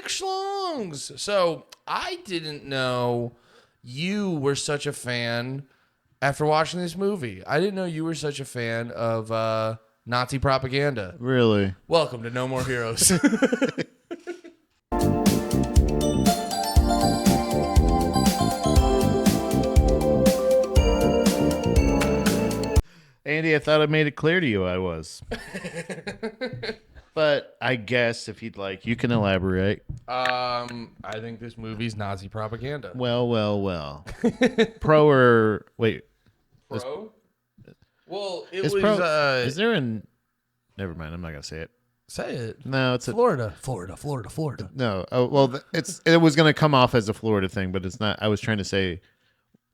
schlongs. So I didn't know you were such a fan after watching this movie. I didn't know you were such a fan of Nazi propaganda. Really? Welcome to No More Heroes. Andy, I thought I made it clear to you I was. But I guess if you'd like, you can elaborate. I think this movie's Nazi propaganda. Well. Pro or wait? Pro? Well, it Is was. pro, is there an? Never mind. I'm not gonna say it. Say it. No, it's Florida. No. Oh well, it was gonna come off as a Florida thing, but it's not. I was trying to say,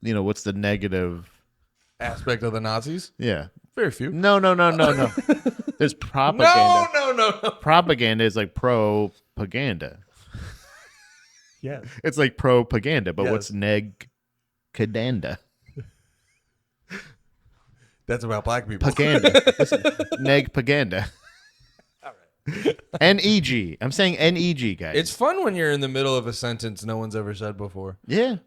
what's the negative Aspect of the Nazis? Yeah. Very few. No. There's propaganda. No. Propaganda is like propaganda. Yeah. It's like propaganda, but Yes. what's neg-cadanda? That's about black people. Paganda. Neg-paganda. All right. N-E-G. I'm saying N-E-G, guys. It's fun when you're in the middle of a sentence no one's ever said before. Yeah.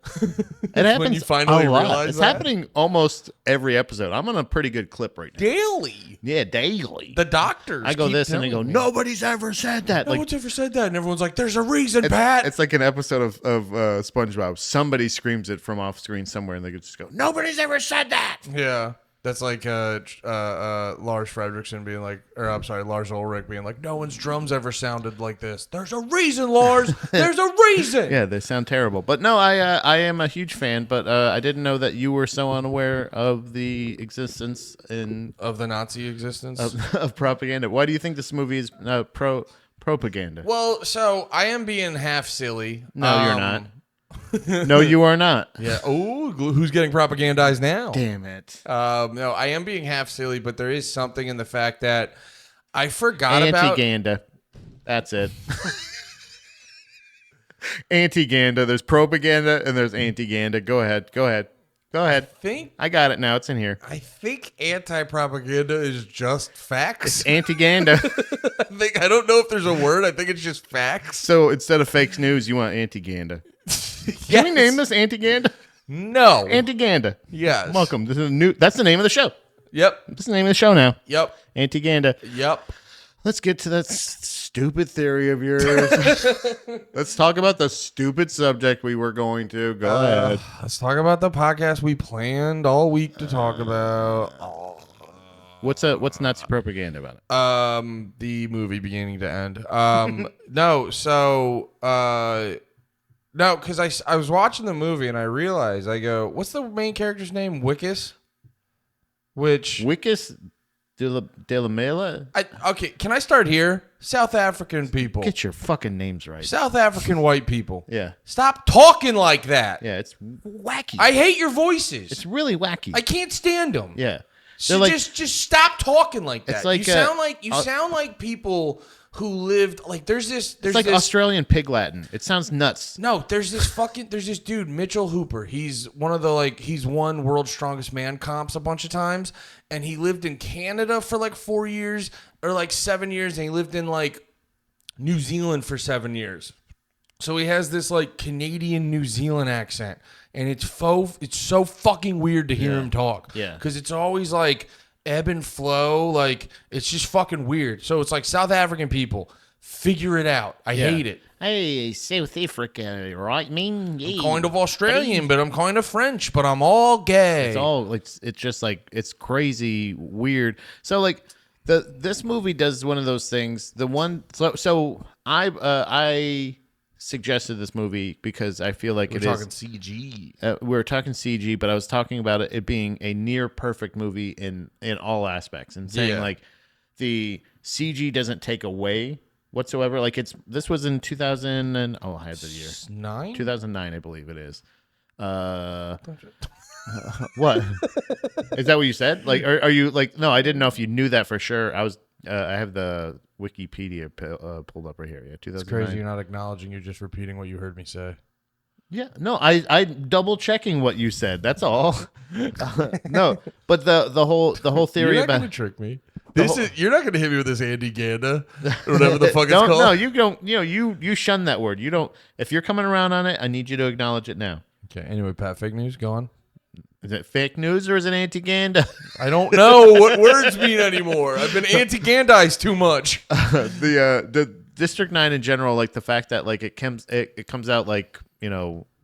It happens when you finally a lot. realize It's that. happening almost every episode. I'm on a pretty good clip right now. Daily. Yeah, daily. The doctors. I go keep this and they go, telling me. nobody's ever said that. No one's ever said that. And everyone's like, there's a reason, Pat. It's like an episode of SpongeBob. Somebody screams it from off screen somewhere and they just go, nobody's ever said that. Yeah. That's like Lars Fredrickson being like, or I'm sorry, Lars Ulrich being like, no one's drums ever sounded like this. There's a reason, Lars. There's a reason. Yeah, they sound terrible. But no, I am a huge fan, but I didn't know that you were so unaware of the existence of the Nazi existence of propaganda. Why do you think this movie is propaganda? Well, so I am being half silly. No, you're not. No, you are not. Yeah. Oh, who's getting propagandized now? Damn it. No, I am being half silly, but there is something in the fact that I forgot about Anti-ganda. That's it. Anti-ganda. There's propaganda and there's anti-ganda. Go ahead. I got it now. It's in here. I think anti-propaganda is just facts. It's anti-ganda. I don't know if there's a word. I think it's just facts. So instead of fake news, you want anti-ganda. Can we name this Anti-Ganda? No. Anti-Ganda. Yes. Welcome. This is new. That's the name of the show. Yep. That's the name of the show now. Yep. Anti-Ganda. Yep. Let's get to that stupid theory of yours. Let's talk about the stupid subject we were going to. Go ahead. Let's talk about the podcast we planned all week to talk about. What's Nazi propaganda about it? The movie beginning to end. No, because I was watching the movie and I realized, I go, what's the main character's name? Wikus? Wikus de la Mela? Okay, can I start here? South African people. Get your fucking names right. South African white people. Yeah. Stop talking like that. Yeah, it's wacky. I hate your voices. It's really wacky. I can't stand them. Yeah. So like, just stop talking like that. It's like you sound like people who lived like there's it's like this, Australian pig Latin. It sounds nuts. No, there's this dude, Mitchell Hooper. He's one of the he's won World's Strongest Man comps a bunch of times, and he lived in Canada for like 4 years or like 7 years, and he lived in like New Zealand for 7 years. So he has this like Canadian New Zealand accent, and it's so fucking weird to hear him talk. Yeah. Because it's always like ebb and flow, like it's just fucking weird. So it's like South African people, figure it out. I hate it. Hey, South Africa, right? I'm kind of Australian, but I'm kind of French, but I'm all gay. It's all like it's just like it's crazy weird. So like this movie does one of those things. I suggested this movie because I feel like we're talking CG. We're talking CG, but I was talking about it being a near perfect movie in all aspects, and saying like the CG doesn't take away whatsoever. Like this was in 2000 and I had the year 2009, I believe it is. What is that? What you said? Like, are you like? No, I didn't know if you knew that for sure. I have the Wikipedia pulled up right here. Yeah, 2009. It's crazy you're not acknowledging. You're just repeating what you heard me say. Yeah, no, I double checking what you said. That's all. No, but the whole theory You're not about gonna trick me. You're not gonna hit me with this Andy Ganda or whatever the fuck it's called. No, you don't. You shun that word. You don't. If you're coming around on it, I need you to acknowledge it now. Okay. Anyway, Pat, fake news. Go on. Is it fake news or is it anti-Ganda? I don't know what words mean anymore. I've been anti-Gandized too much. The District 9 in general, like the fact that like it comes out like,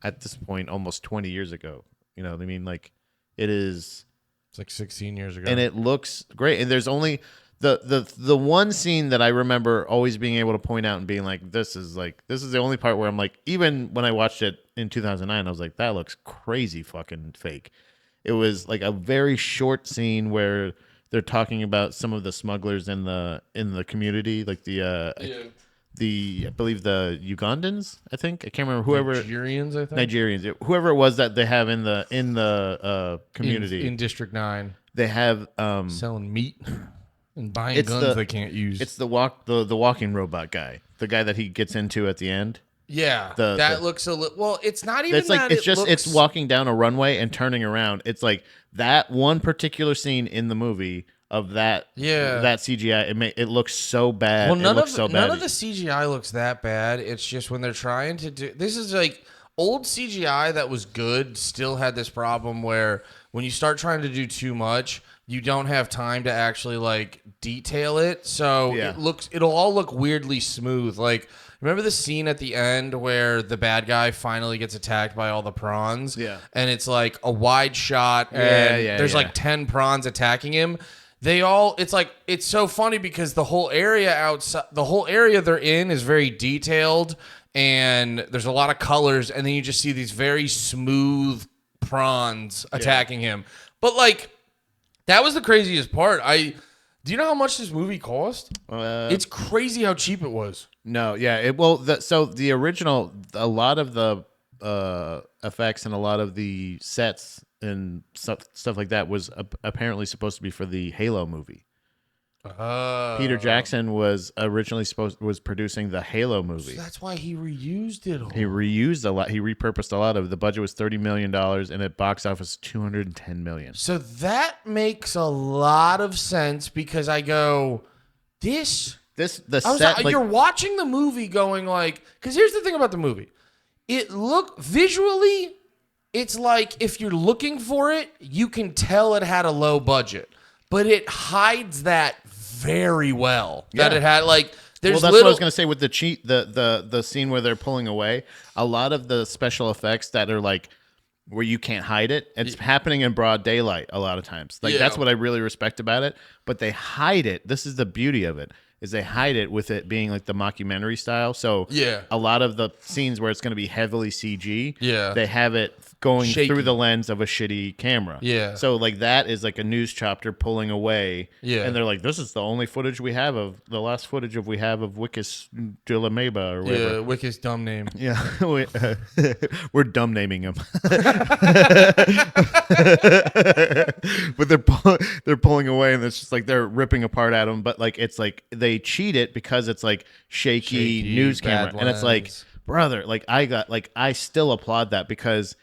at this point almost 20 years ago. You know what I mean? Like it is. It's like 16 years ago. And it looks great. And there's only the one scene that I remember always being able to point out and being like, this is the only part where I'm like, even when I watched it in 2009, I was like, that looks crazy fucking fake. It was like a very short scene where they're talking about some of the smugglers in the community, like I believe the Ugandans, I can't remember Nigerians, whoever it was that they have in the community in District 9. They have selling meat and buying guns they can't use. It's the walking robot guy, the guy that he gets into at the end. Yeah, that looks a little. Well, it's not even it's like that. It's walking down a runway and turning around. It's like that one particular scene in the movie of that CGI. It looks so bad. Well, none of the CGI looks that bad. It's just when they're trying to do this is like old CGI that was good still had this problem where when you start trying to do too much, you don't have time to actually like detail it. So it'll all look weirdly smooth. Like, remember the scene at the end where the bad guy finally gets attacked by all the prawns? Yeah. And it's like a wide shot and there's like 10 prawns attacking him. It's so funny because the whole area they're in is very detailed and there's a lot of colors, and then you just see these very smooth prawns attacking him. But like, that was the craziest part. Do you know how much this movie cost? It's crazy how cheap it was. No, yeah. So the original, a lot of the effects and a lot of the sets and stuff like that was apparently supposed to be for the Halo movie. Peter Jackson was originally was producing the Halo movie. So that's why he reused it all. He reused a lot. He repurposed a lot of it. The budget was $30 million, and at box office $210 million. So that makes a lot of sense because I go, you're watching the movie going like, because here's the thing about the movie. Visually, it's like if you're looking for it, you can tell it had a low budget, but it hides that very well. That it had like there's. Well, that's what I was gonna say with the scene where they're pulling away. A lot of the special effects that are like where you can't hide it. It's happening in broad daylight a lot of times. Like that's what I really respect about it. But they hide it. This is the beauty of it. Is they hide it with it being like the mockumentary style. So a lot of the scenes where it's going to be heavily CG, they have it going through the lens of a shitty camera. Yeah. So like that is like a news chopper pulling away. Yeah. And they're like, this is the only footage we have of the last footage we have of Wikus de la Meba or whatever. Yeah, Wikus dumb name. Yeah. We're dumb naming him. But they're pulling away and it's just like they're ripping apart at him. But like it's like they cheat it because it's like shaky news camera. And it's like, brother, like I still applaud that because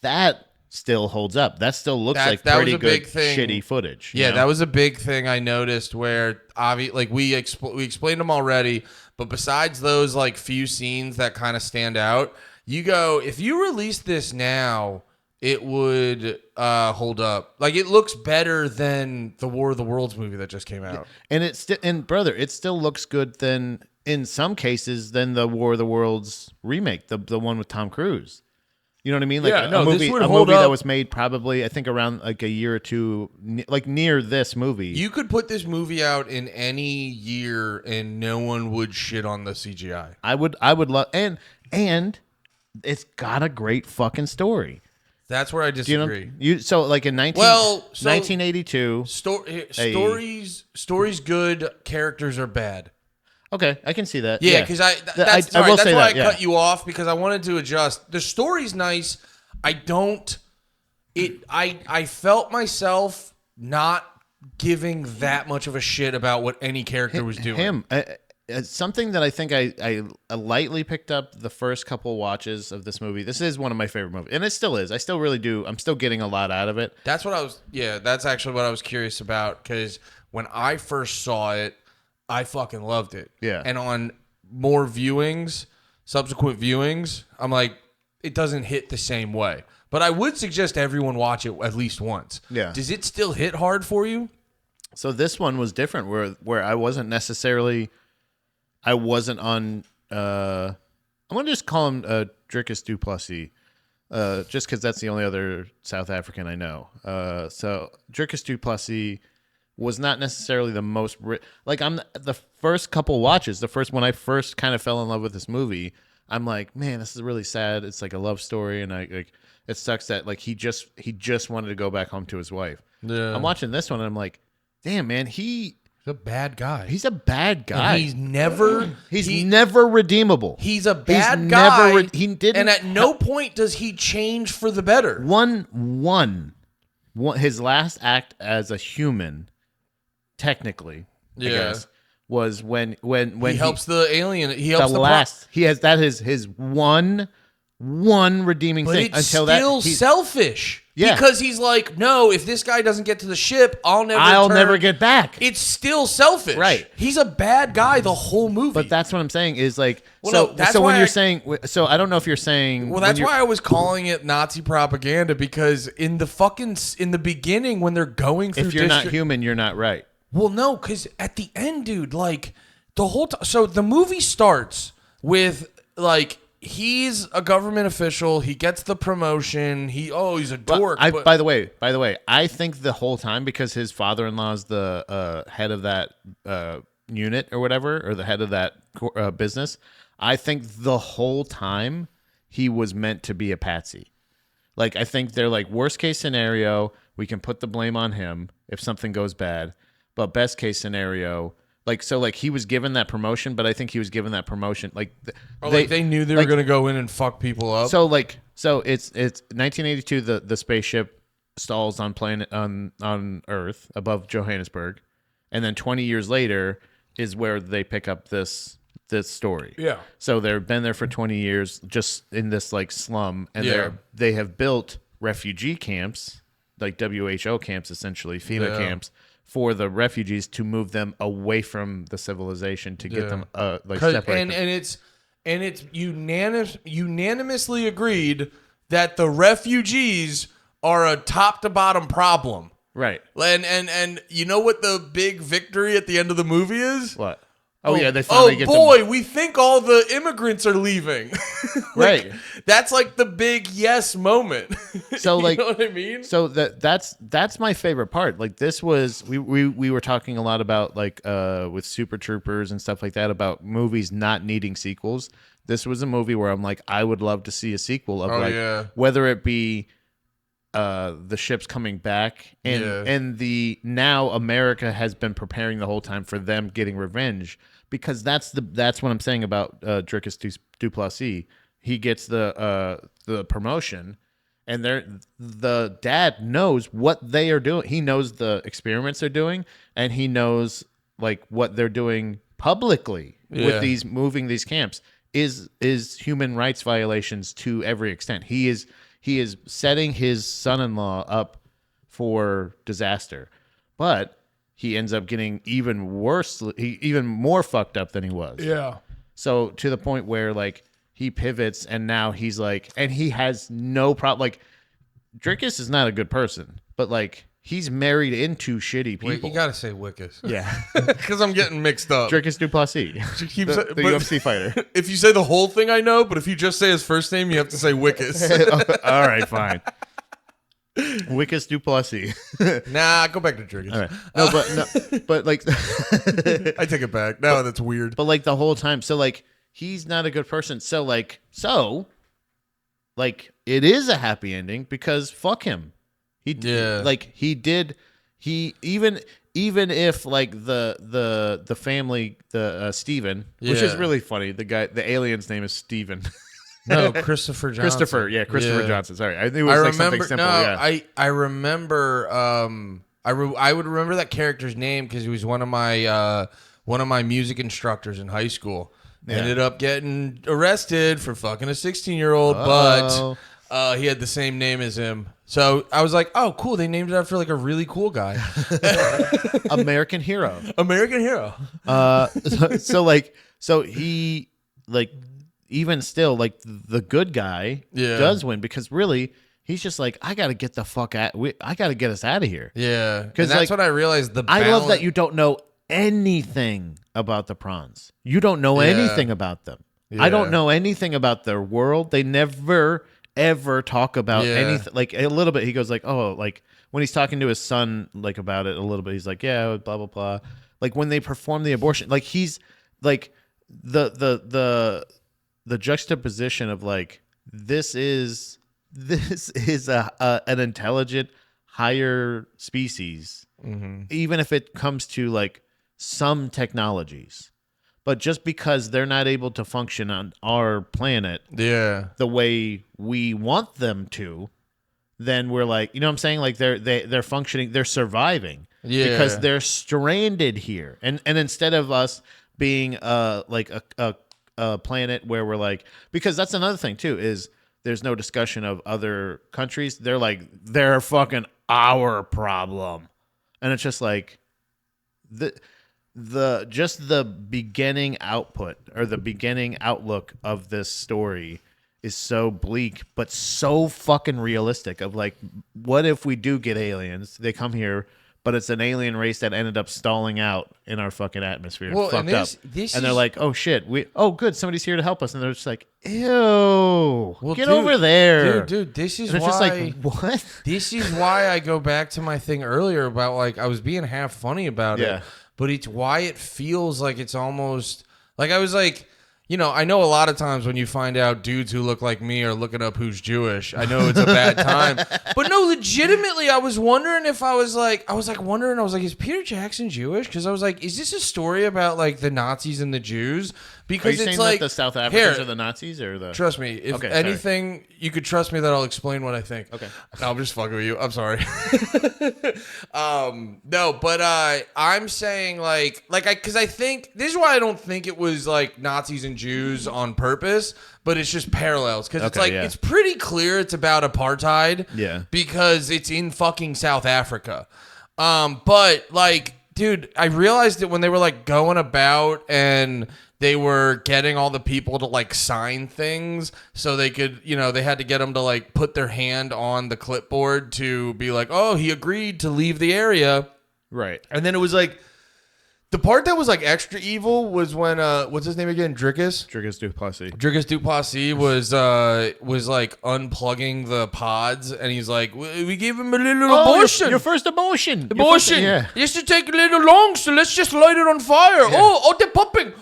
that still holds up. That still looks like pretty good shitty footage. Yeah, that was a big thing I noticed where like we explained them already, but besides those like few scenes that kind of stand out, you go, if you release this now, it would hold up. Like it looks better than the War of the Worlds movie that just came out. And it still looks good than in some cases than the War of the Worlds remake, the one with Tom Cruise. You know what I mean? Like a movie that was made probably I think around like a year or two, like near this movie. You could put this movie out in any year and no one would shit on the CGI. I would love and it's got a great fucking story. That's where I disagree. So like in 1982, stories good, characters are bad. Okay, I can see that. Yeah, because that's why I cut you off because I wanted to adjust. The story's nice. I felt myself not giving that much of a shit about what any character was doing. it's something that I think I lightly picked up the first couple watches of this movie. This is one of my favorite movies, and it still is. I still really do. I'm still getting a lot out of it. That's what I was. Yeah, that's actually what I was curious about because when I first saw it, I fucking loved it. Yeah. And on more viewings, subsequent viewings, I'm like, it doesn't hit the same way. But I would suggest everyone watch it at least once. Yeah. Does it still hit hard for you? So this one was different, where I wasn't necessarily. I wasn't on. I'm gonna just call him Wikus du Plessis, just because that's the only other South African I know. So Wikus du Plessis was not necessarily the most like I'm the first couple watches. The first when I first kind of fell in love with this movie, I'm like, man, this is really sad. It's like a love story, and I like it sucks that like he just wanted to go back home to his wife. Yeah. I'm watching this one, and I'm like, damn, man, He's a bad guy. he's a bad guy. And he's never redeemable. He's a bad guy. He didn't. And at no point does he change for the better. One, his last act as a human, technically, I guess, was when he helps the alien. He helps the last. He has that is his one redeeming but thing. It's until still that, selfish. Yeah. Because he's like, no, if this guy doesn't get to the ship, I'll never get back. It's still selfish. Right. He's a bad guy the whole movie. But that's what I'm saying is like, Well, so no, that's so when why you're saying, so I don't know if you're saying. Well, that's why I was calling it Nazi propaganda because in the beginning when they're going through if you're not human, you're not right. Well, no, because at the end, dude, like the whole time. So the movie starts with like he's a government official. He gets the promotion. He's a dork. By the way, I think the whole time because his father-in-law is the head of that unit or whatever, or the head of that business. I think the whole time he was meant to be a patsy. Like I think they're like worst case scenario, we can put the blame on him if something goes bad. But best case scenario, like he was given that promotion, but I think he was given that promotion like they knew they were gonna go in and fuck people up. So it's 1982. The spaceship stalls on planet on Earth above Johannesburg, and then 20 years later is where they pick up this story. Yeah. So they've been there for 20 years, just in this like slum, and they have built refugee camps, like WHO camps, essentially FEMA camps. For the refugees to move them away from the civilization to get them separated. And it's unanimously agreed that the refugees are a top to bottom problem. Right. And you know what the big victory at the end of the movie is? What? They finally get them. We think all the immigrants are leaving. Right. That's like the big yes moment. So you know what I mean? So that's my favorite part. Like this was we were talking a lot about like with Super Troopers and stuff like that about movies not needing sequels. This was a movie where I'm like I would love to see a sequel of whether it be the ships coming back and the now America has been preparing the whole time for them getting revenge. Because that's what I'm saying about Wikus du Plessis. He gets the promotion, and the dad knows what they are doing. He knows the experiments they're doing, and he knows like what they're doing publicly with moving these camps is human rights violations to every extent. He is setting his son-in-law up for disaster, but he ends up getting even worse, even more fucked up than he was. Yeah. So to the point where like he pivots and now he's like, and he has no problem. Like Wikus is not a good person, but like he's married into shitty people. Wait, you gotta say Wikus. Yeah. Because I'm getting mixed up. Wikus du Plessis, the UFC fighter. If you say the whole thing, I know, but if you just say his first name, you have to say Wikus. All right, fine. Wikus du Plessis. Nah, go back to Wikus. All right. But like, I take it back. Now that's weird. But like the whole time, so like he's not a good person. So like it is a happy ending because fuck him. He even if like the family Steven, which is really funny. The alien's name is Steven. No, Christopher Johnson. Christopher Johnson. Sorry, I think it was something simple. I remember. I would remember that character's name because he was one of my one of my music instructors in high school ended up getting arrested for fucking a 16-year-old, but he had the same name as him. So I was like, oh, cool. They named it after like a really cool guy. American hero. American hero. So he, like, even still, like, the good guy does win because really he's just like, I got to get the fuck out. I got to get us out of here. Yeah. Because that's like, what I realized. I love that you don't know anything about the prawns. You don't know anything about them. Yeah. I don't know anything about their world. They never ever talk about anything. Like a little bit, he goes like, oh, like when he's talking to his son, like about it a little bit, he's like, yeah, blah blah blah. Like when they perform the abortion, like he's like the juxtaposition of like this is an intelligent higher species, even if it comes to like some technologies. But just because they're not able to function on our planet the way we want them to, then we're like, you know what I'm saying? Like they're functioning, they're surviving because they're stranded here. And instead of us being like a planet where we're like, because that's another thing too, is there's no discussion of other countries. They're like, they're fucking our problem. And it's just like the beginning output or the beginning outlook of this story is so bleak but so fucking realistic of like, what if we do get aliens, they come here, but it's an alien race that ended up stalling out in our fucking atmosphere and fucked up, and they're like, oh shit, good, somebody's here to help us, and they're just like, ew, get over there, dude, this is and why, it's just like, what? This is why I go back to my thing earlier about like I was being half funny about it. But it's why it feels like it's almost like I was like, you know, I know a lot of times when you find out dudes who look like me are looking up who's Jewish, I know it's a bad time. But no, legitimately, I was wondering if I was like, is Peter Jackson Jewish? Because I was like, is this a story about like the Nazis and the Jews? Because are you it's saying like that the South Africans are the Nazis or the? Trust me, if anything, you could trust me that I'll explain what I think. Okay, no, I'm just fucking with you. I'm sorry. No, but I'm saying because I think this is why I don't think it was like Nazis and Jews on purpose, but it's just parallels because it's like it's pretty clear it's about apartheid. Yeah, because it's in fucking South Africa. But like, dude, I realized that when they were like going about and they were getting all the people to like sign things so they could, you know, they had to get them to like put their hand on the clipboard to be like, oh, he agreed to leave the area. Right. And then it was like, the part that was like extra evil was when what's his name again? Drickus du Plessis was like unplugging the pods, and he's like, we gave him a little abortion. Your first abortion. Yeah. It used to take a little long, so let's just light it on fire. Yeah. Oh, the popping.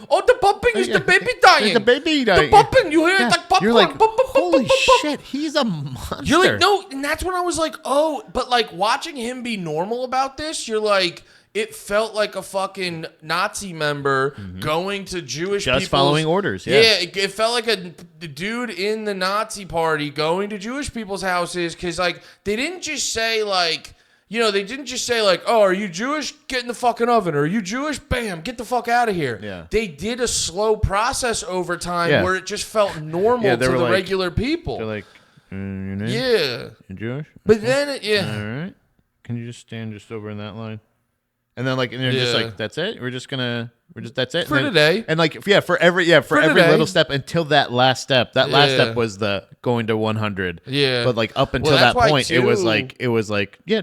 Is the baby dying. The popping. You hear it like popcorn. You're like, holy shit, he's a monster. You're like, no, and that's when I was like, oh, but like watching him be normal about this, you're like, it felt like a fucking Nazi member going to Jewish people. Just following orders, yeah. Yeah, it felt like a dude in the Nazi party going to Jewish people's houses because, like, they didn't just say, like, you know, oh, are you Jewish? Get in the fucking oven. Or are you Jewish? Bam, get the fuck out of here. Yeah. They did a slow process over time where it just felt normal to the regular people. They're like, your name? Yeah. You Jewish? But then, all right. Can you just stand just over in that line? And then, like, and they're just like, that's it. That's it for today. And like, for every little step until that last step. That last step was the going to 100. Yeah. But like up until that point, it was like,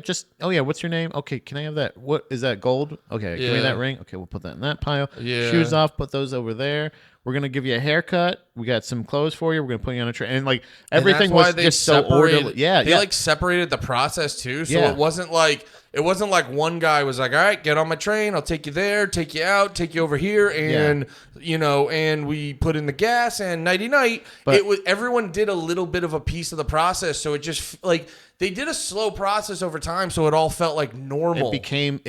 just what's your name? Okay, can I have that? What is that? Gold? Okay, give me that ring. Okay, we'll put that in that pile. Yeah. Shoes off. Put those over there. We're gonna give you a haircut. We got some clothes for you. We're gonna put you on a train. And like everything was just so orderly. Yeah. They like separated the process too, so it wasn't like. It wasn't like one guy was like, all right, get on my train. I'll take you there, take you out, take you over here. And, you know, and we put in the gas and nighty-night. It was, everyone did a little bit of a piece of the process. So it just like they did a slow process over time. So it all felt like normal. It became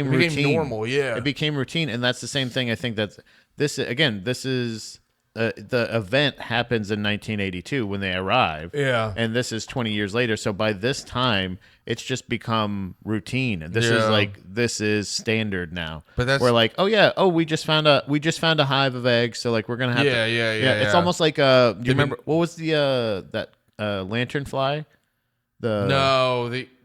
routine. Normal. Yeah. It became routine. And that's the same thing. I think that's this, again, this is the event happens in 1982 when they arrive. Yeah. And this is 20 years later. So by this time, it's just become routine. And this is standard now. But that's we're like, oh yeah, we just found a hive of eggs. So like we're gonna have yeah. It's almost like you remember what was the that lanternfly?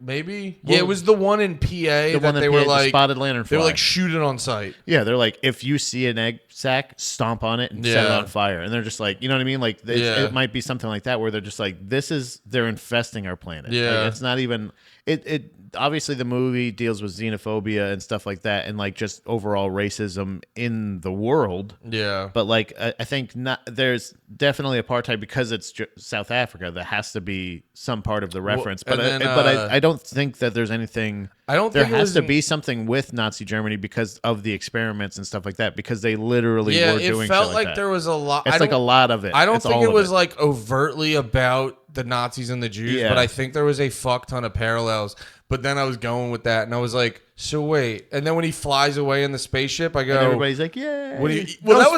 Maybe it was the one in PA that they were like spotted lanternfly. They were like shooting on sight. Yeah, they're like, if you see an egg sack, stomp on it and set it on fire. And they're just like, you know what I mean? Like it might be something like that where they're just like, they're infesting our planet. Yeah, like, it's not even it. Obviously, the movie deals with xenophobia and stuff like that, and like just overall racism in the world. Yeah, but like I think there's definitely apartheid because it's South Africa. That has to be some part of the reference. But I don't think that there's anything. I don't. There think has to be something with Nazi Germany because of the experiments and stuff like that. Because they literally were doing. It felt shit like that. there was a lot. It's like a lot of it. I don't think it was like overtly about the Nazis and the Jews, but I think there was a fuck ton of parallels. But then I was going with that, and I was like, so wait. And then when he flies away in the spaceship, I go... And everybody's like, yeah.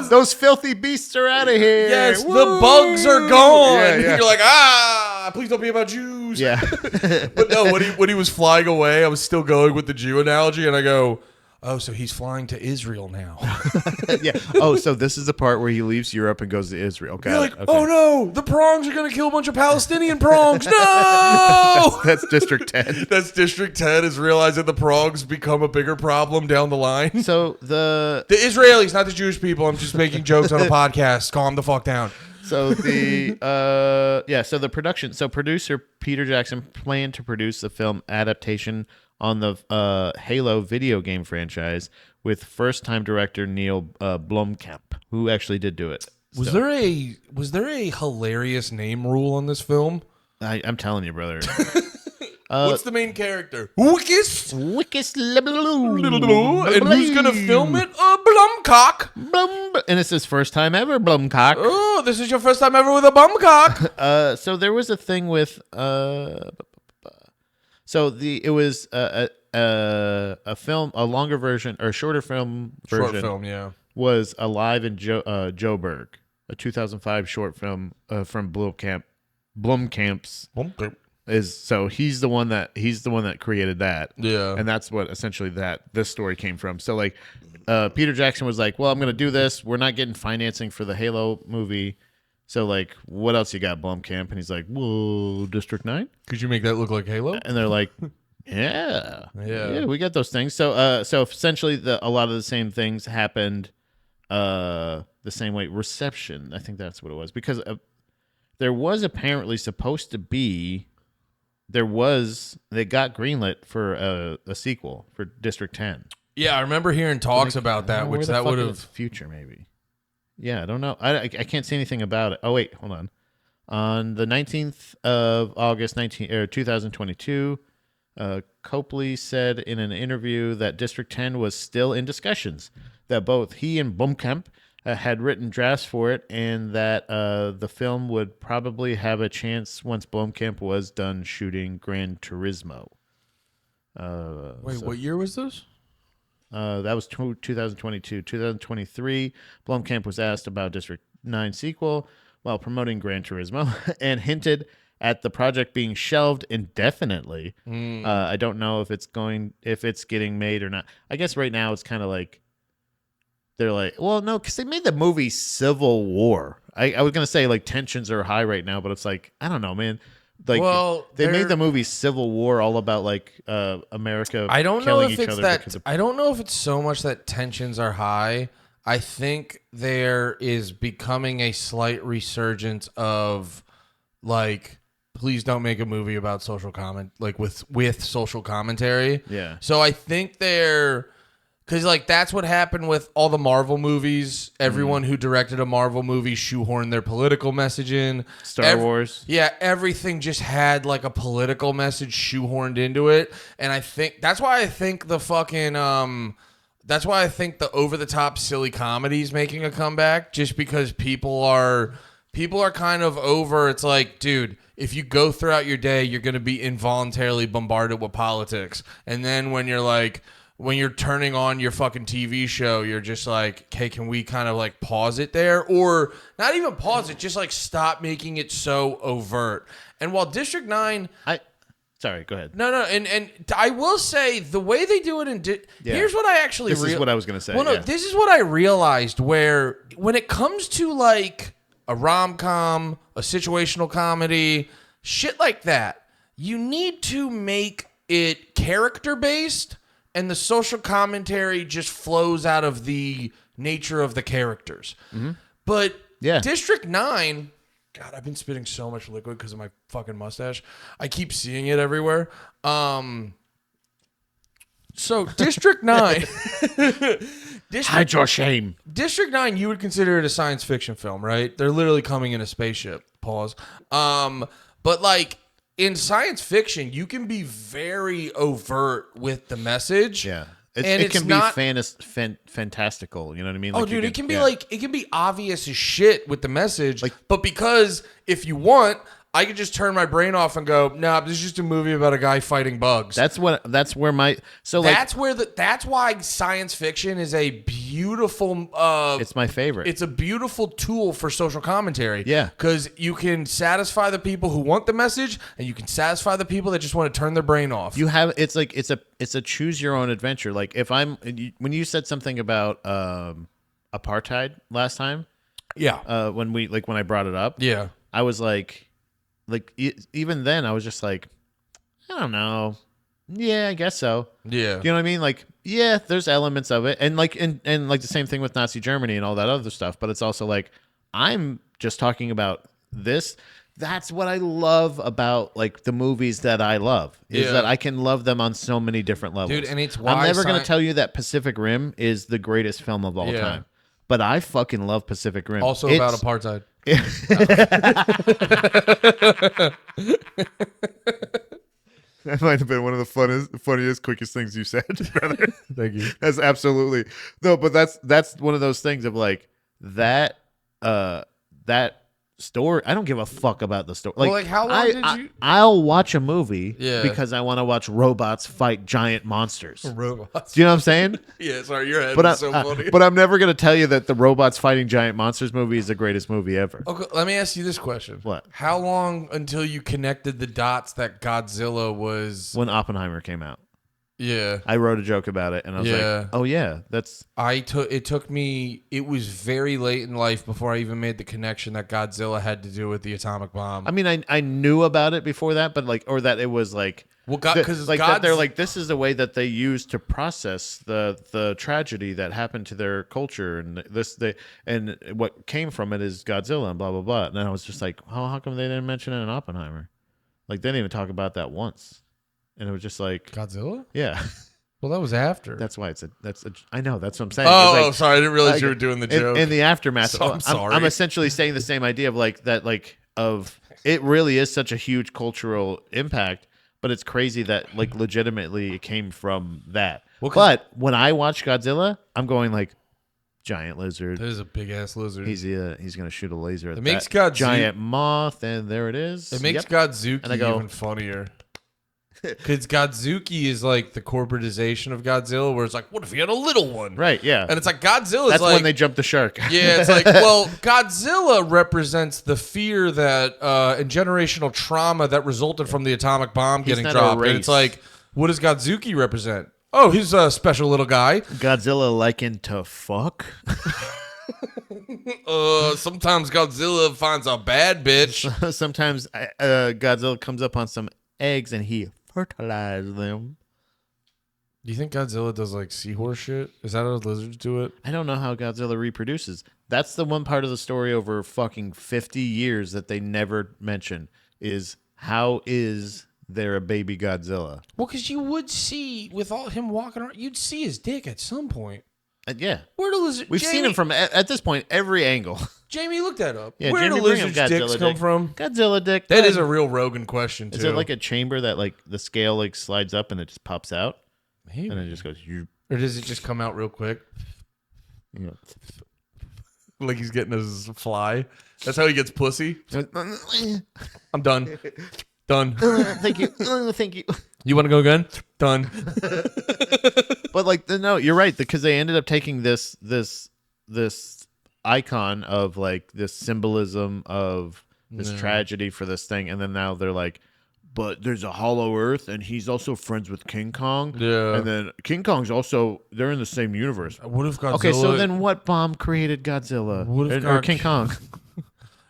Those filthy beasts are out of here. Yes, Woo! The bugs are gone. Yeah. You're like, please don't be about Jews. Yeah. But no, when he was flying away, I was still going with the Jew analogy, and I go... Oh, so he's flying to Israel now. Yeah. Oh, so this is the part where he leaves Europe and goes to Israel. Okay. You're like, oh no, the prongs are going to kill a bunch of Palestinian prongs. No! That's District 10. That's District 10 is realizing the prongs become a bigger problem down the line. So the Israelis, not the Jewish people. I'm just making jokes on a podcast. Calm the fuck down. So the production. So producer Peter Jackson planned to produce the film adaptation on the Halo video game franchise with first-time director Neil Blomkamp, who actually did do it. Was there a hilarious name rule on this film? I'm telling you, brother. What's the main character? Wikus? Wikus. And who's going to film it? Blumcock. And it's his first time ever, Blumcock. Oh, this is your first time ever with a bumcock. So there was a thing with... it was a film, a longer version or a shorter film version. Short film, yeah. Was Alive in Joburg, a 2005 short film from Blomkamp's. He's the one that created that. Yeah. And that's what essentially this story came from. So like Peter Jackson was like, well, I'm going to do this. We're not getting financing for the Halo movie. So, like, what else you got, Blomkamp? And he's like, whoa, District 9? Could you make that look like Halo? And they're like, yeah, we got those things. So essentially, a lot of the same things happened the same way. Reception, I think that's what it was. Because there was apparently supposed to be, they got greenlit for a sequel for District 10. Yeah, I remember hearing talks about that, which that would have... Future, maybe. Yeah, I don't know. I can't see anything about it. Oh, wait, hold on. On the 19th of August 2022, Copley said in an interview that District 10 was still in discussions, that both he and Blomkamp had written drafts for it, and that the film would probably have a chance once Blomkamp was done shooting Gran Turismo. What year was this? That was 2022. 2023, Blomkamp was asked about District 9 sequel while promoting Gran Turismo and hinted at the project being shelved indefinitely. I don't know if it's getting made or not. I guess right now it's kind of like they're like, well, no, because they made the movie Civil War. I was gonna say like tensions are high right now, but it's like I don't know, man. Like, well, they made the movie Civil War all about like America. I don't know if it's that. I don't know if it's so much that tensions are high. I think there is becoming a slight resurgence of like, please don't make a movie about social comment, like with social commentary. Yeah. So I think because like that's what happened with all the Marvel movies. Everyone who directed a Marvel movie shoehorned their political message in. Star Wars. Yeah, everything just had like a political message shoehorned into it. And I think that's why I think the fucking that's why I think the over the top silly comedy is making a comeback, just because people are kind of over. It's like, dude, if you go throughout your day, you're going to be involuntarily bombarded with politics. And then when you're like, when you're turning on your fucking TV show, you're just like, okay, can we kind of like pause it there? Or not even pause it, just like stop making it so overt. And while District 9... Sorry, go ahead. No, and I will say the way they do it here's what I actually... This is what I was going to say. Well, no, this is what I realized where when it comes to like a rom-com, a situational comedy, shit like that, you need to make it character-based, and the social commentary just flows out of the nature of the characters. Mm-hmm. But District 9... God, I've been spitting so much liquid because of my fucking mustache. I keep seeing it everywhere. So District 9... Hide your shame. District 9, you would consider it a science fiction film, right? They're literally coming in a spaceship. Pause. But like... in science fiction, you can be very overt with the message. Yeah. It can be fantastical. You know what I mean? Like it can be it can be obvious as shit with the message. But because if you want, I could just turn my brain off and go, nah, this is just a movie about a guy fighting bugs. That's why science fiction is a beautiful it's my favorite. It's a beautiful tool for social commentary. Yeah. Because you can satisfy the people who want the message and you can satisfy the people that just want to turn their brain off. It's a choose your own adventure. Like when you said something about apartheid last time. Yeah. When I brought it up. Yeah. I was like even then I was just like, I don't know. Yeah, I guess so. Yeah. You know what I mean? Like, yeah, there's elements of it. And like and like the same thing with Nazi Germany and all that other stuff, but it's also like I'm just talking about this. That's what I love about like the movies that I love is that I can love them on so many different levels. Dude, and it's why I'm never going to tell you that Pacific Rim is the greatest film of all time. But I fucking love Pacific Rim. Also about apartheid. That might have been one of the funniest, quickest things you said, brother. Thank you. That's absolutely no, but that's one of those things of like that story. I don't give a fuck about the story. Like how long did you? I'll watch a movie because I want to watch robots fight giant monsters. Robots. Do you know what I'm saying? Yeah, sorry, your head is so funny. But I'm never gonna tell you that the robots fighting giant monsters movie is the greatest movie ever. Okay, let me ask you this question. What? How long until you connected the dots that Godzilla was when Oppenheimer came out? Yeah. I wrote a joke about it and I was like, oh yeah, it took me, it was very late in life before I even made the connection that Godzilla had to do with the atomic bomb. I mean, I knew about it before that, but like, or that it was like, well, because that they're like, this is the way that they use to process the tragedy that happened to their culture, and and what came from it is Godzilla and blah blah blah. And then I was just like, oh, how come they didn't mention it in Oppenheimer? Like they didn't even talk about that once. And it was just like Godzilla? Yeah. Well, that was after. That's why I know, that's what I'm saying. Oh, like, sorry, I didn't realize you were doing the joke. In the aftermath, so I'm sorry. I'm essentially saying the same idea of like that, like of it really is such a huge cultural impact, but it's crazy that like legitimately it came from that. Well, but when I watch Godzilla, I'm going like, giant lizard. That is a big ass lizard. He's gonna shoot a laser at it makes that giant moth, and there it is. It makes Godzuki even funnier. Because Godzuki is like the corporatization of Godzilla, where it's like, what if you had a little one? Right, yeah. And it's like Godzilla's That's like... when they jump the shark. Yeah, it's like, well, Godzilla represents the fear that and generational trauma that resulted from the atomic bomb getting dropped. And it's like, what does Godzuki represent? Oh, he's a special little guy. Godzilla likened to fuck? Sometimes Godzilla finds a bad bitch. Sometimes Godzilla comes up on some eggs and he fertilizes them. Do you think Godzilla does like seahorse shit? Is that how lizards do it? I don't know how Godzilla reproduces. That's the one part of the story over fucking 50 years that they never mention is how is there a baby Godzilla? Well, because you would see with all him walking around, you'd see his dick at some point. Yeah. Where do lizards? We've seen him from at this point every angle. Jamie, look that up. Yeah, where do lizards' dicks come from? Godzilla dick. That is a real Rogan question too. Is it like a chamber that like the scale like slides up and it just pops out? Maybe. And it just goes. Or does it just come out real quick? Yeah. Like he's getting his fly. That's how he gets pussy. I'm done. Done. Thank you. Thank you. You want to go again? Done. But like, no, you're right, because they ended up taking this icon of like this symbolism of this tragedy for this thing, and then now they're like, but there's a hollow earth, and he's also friends with King Kong. Yeah. And then King Kong's also, they're in the same universe. What if Godzilla? Okay, so then what bomb created Godzilla? What if or King Kong?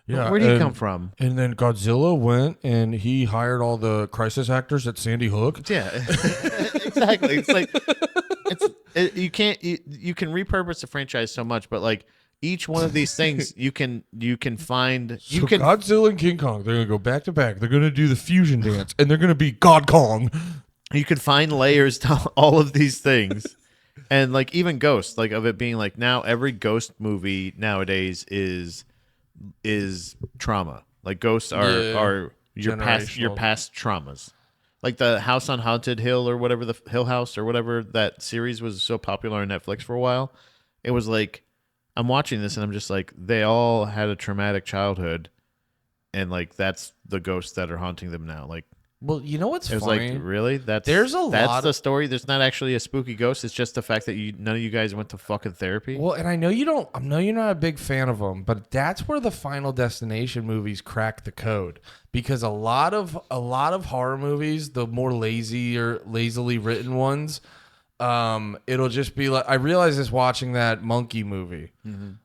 Yeah, Where did he come from? And then Godzilla went and he hired all the crisis actors at Sandy Hook. Yeah, exactly. It's like you can repurpose the franchise so much, but like each one of these things you can find. So Godzilla and King Kong, they're gonna go back to back. They're gonna do the fusion dance, and they're gonna be God Kong. You could find layers to all of these things, and like even Ghost, like of it being like now every Ghost movie nowadays is trauma. Like ghosts are your past traumas. Like the House on Haunted Hill or whatever, the Hill House or whatever, that series was so popular on Netflix for a while. It was like, I'm watching this and I'm just like, they all had a traumatic childhood, and like that's the ghosts that are haunting them now. Like, well, you know what's it was funny? like, really? That's the story. There's not actually a spooky ghost. It's just the fact that none of you guys went to fucking therapy. Well, and I know you're not a big fan of them, but that's where the Final Destination movies crack the code, because a lot of horror movies, the more lazily written ones, it'll just be like, I realized this watching that monkey movie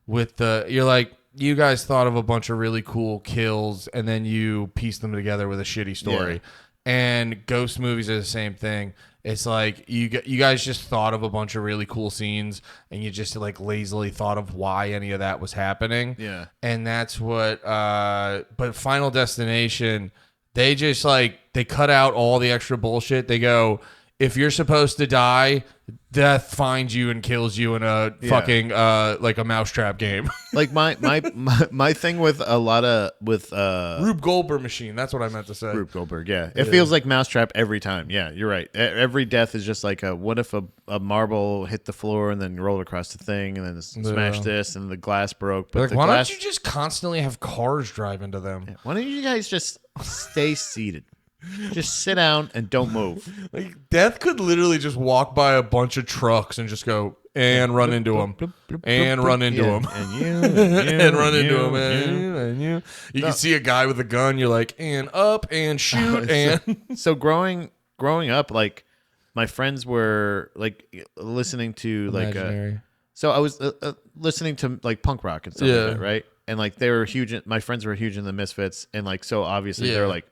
with you're like, you guys thought of a bunch of really cool kills and then you piece them together with a shitty story. Yeah. And ghost movies are the same thing. It's like you guys just thought of a bunch of really cool scenes and you just like lazily thought of why any of that was happening. Yeah. And that's what but Final Destination, they just like, they cut out all the extra bullshit. They go, if you're supposed to die, death finds you and kills you in a fucking like a mousetrap game. Like my thing with a lot of Rube Goldberg machine. That's what I meant to say. Rube Goldberg. Yeah, it feels like mousetrap every time. Yeah, you're right. Every death is just like what if a marble hit the floor and then rolled across the thing and then smashed this and the glass broke. But like, why don't you just constantly have cars drive into them? Yeah, why don't you guys just stay seated? Just sit down and don't move. Like, death could literally just walk by a bunch of trucks and just go and run into them and run into them and run into them and you. You can see a guy with a gun. You're like, and up and shoot and. So growing up, like my friends were like listening to like so I was listening to like punk rock and stuff like that, right? And like they were huge. My friends were huge in the Misfits, and like so obviously they're like,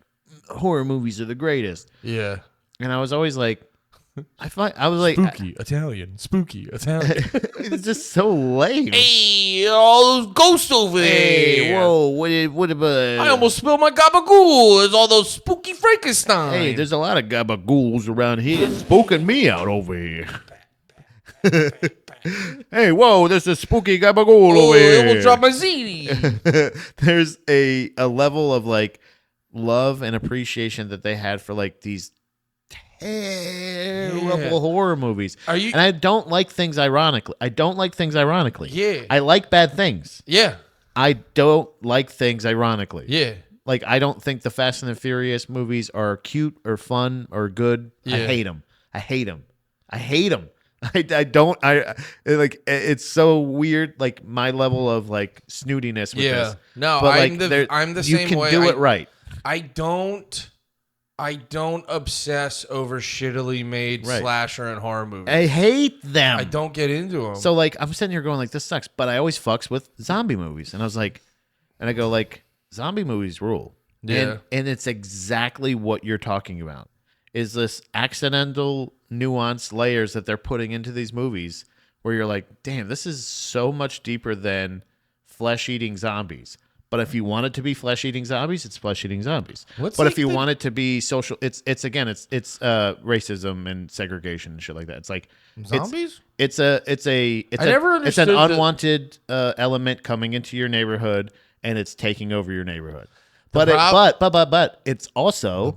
horror movies are the greatest. Yeah. And I was always like, I was like, spooky Italian. It's just so lame. Hey, all those ghosts over there. Hey, whoa, what about? I almost spilled my gabagool. There's all those spooky Frankenstein. Hey, there's a lot of gabagools around here. Spooking me out over here. Hey, whoa, there's a spooky gabagool over here. I will drop my ziti. There's a level of like love and appreciation that they had for like these terrible horror movies. And I don't like things ironically. Yeah. I like bad things. Yeah. I don't like things ironically. Yeah. Like, I don't think the Fast and the Furious movies are cute or fun or good. Yeah. I hate them. It's so weird, like my level of like snootiness with this. No, but, I'm the same way. You can do it right. I don't obsess over shittily made slasher and horror movies. I hate them. I don't get into them. So like I'm sitting here going like, this sucks, but I always fucks with zombie movies. And I was like, and I go like, zombie movies rule. Yeah. And it's exactly what you're talking about. Is this accidental nuanced layers that they're putting into these movies where you're like, damn, this is so much deeper than flesh-eating zombies. But if you want it to be flesh-eating zombies, it's flesh-eating zombies. If you want it to be social, it's racism and segregation and shit like that. It's like zombies. It's an unwanted element coming into your neighborhood, and it's taking over your neighborhood. But it's also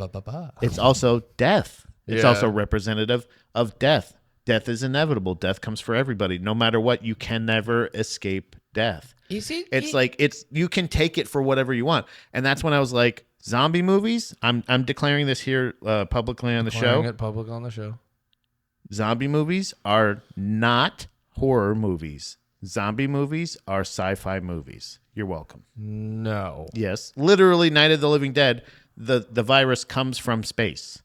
death. It's also representative of death. Death is inevitable. Death comes for everybody. No matter what, you can never escape death. You can take it for whatever you want. And that's when I was like, Zombie movies, I'm declaring this here publicly on the show. It public on the show. Zombie movies are not horror movies. Zombie movies are sci-fi movies. You're welcome. No. Yes. Literally, Night of the Living Dead, the virus comes from space.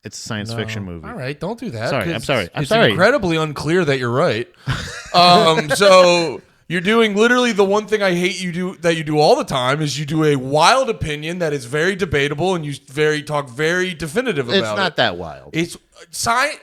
It's a science fiction movie. All right, don't do that. Sorry, I'm sorry. It's incredibly unclear that you're right. So you're doing literally the one thing I hate you do all the time is you do a wild opinion that is very debatable and you talk very definitive about it. It's not that wild. It's science.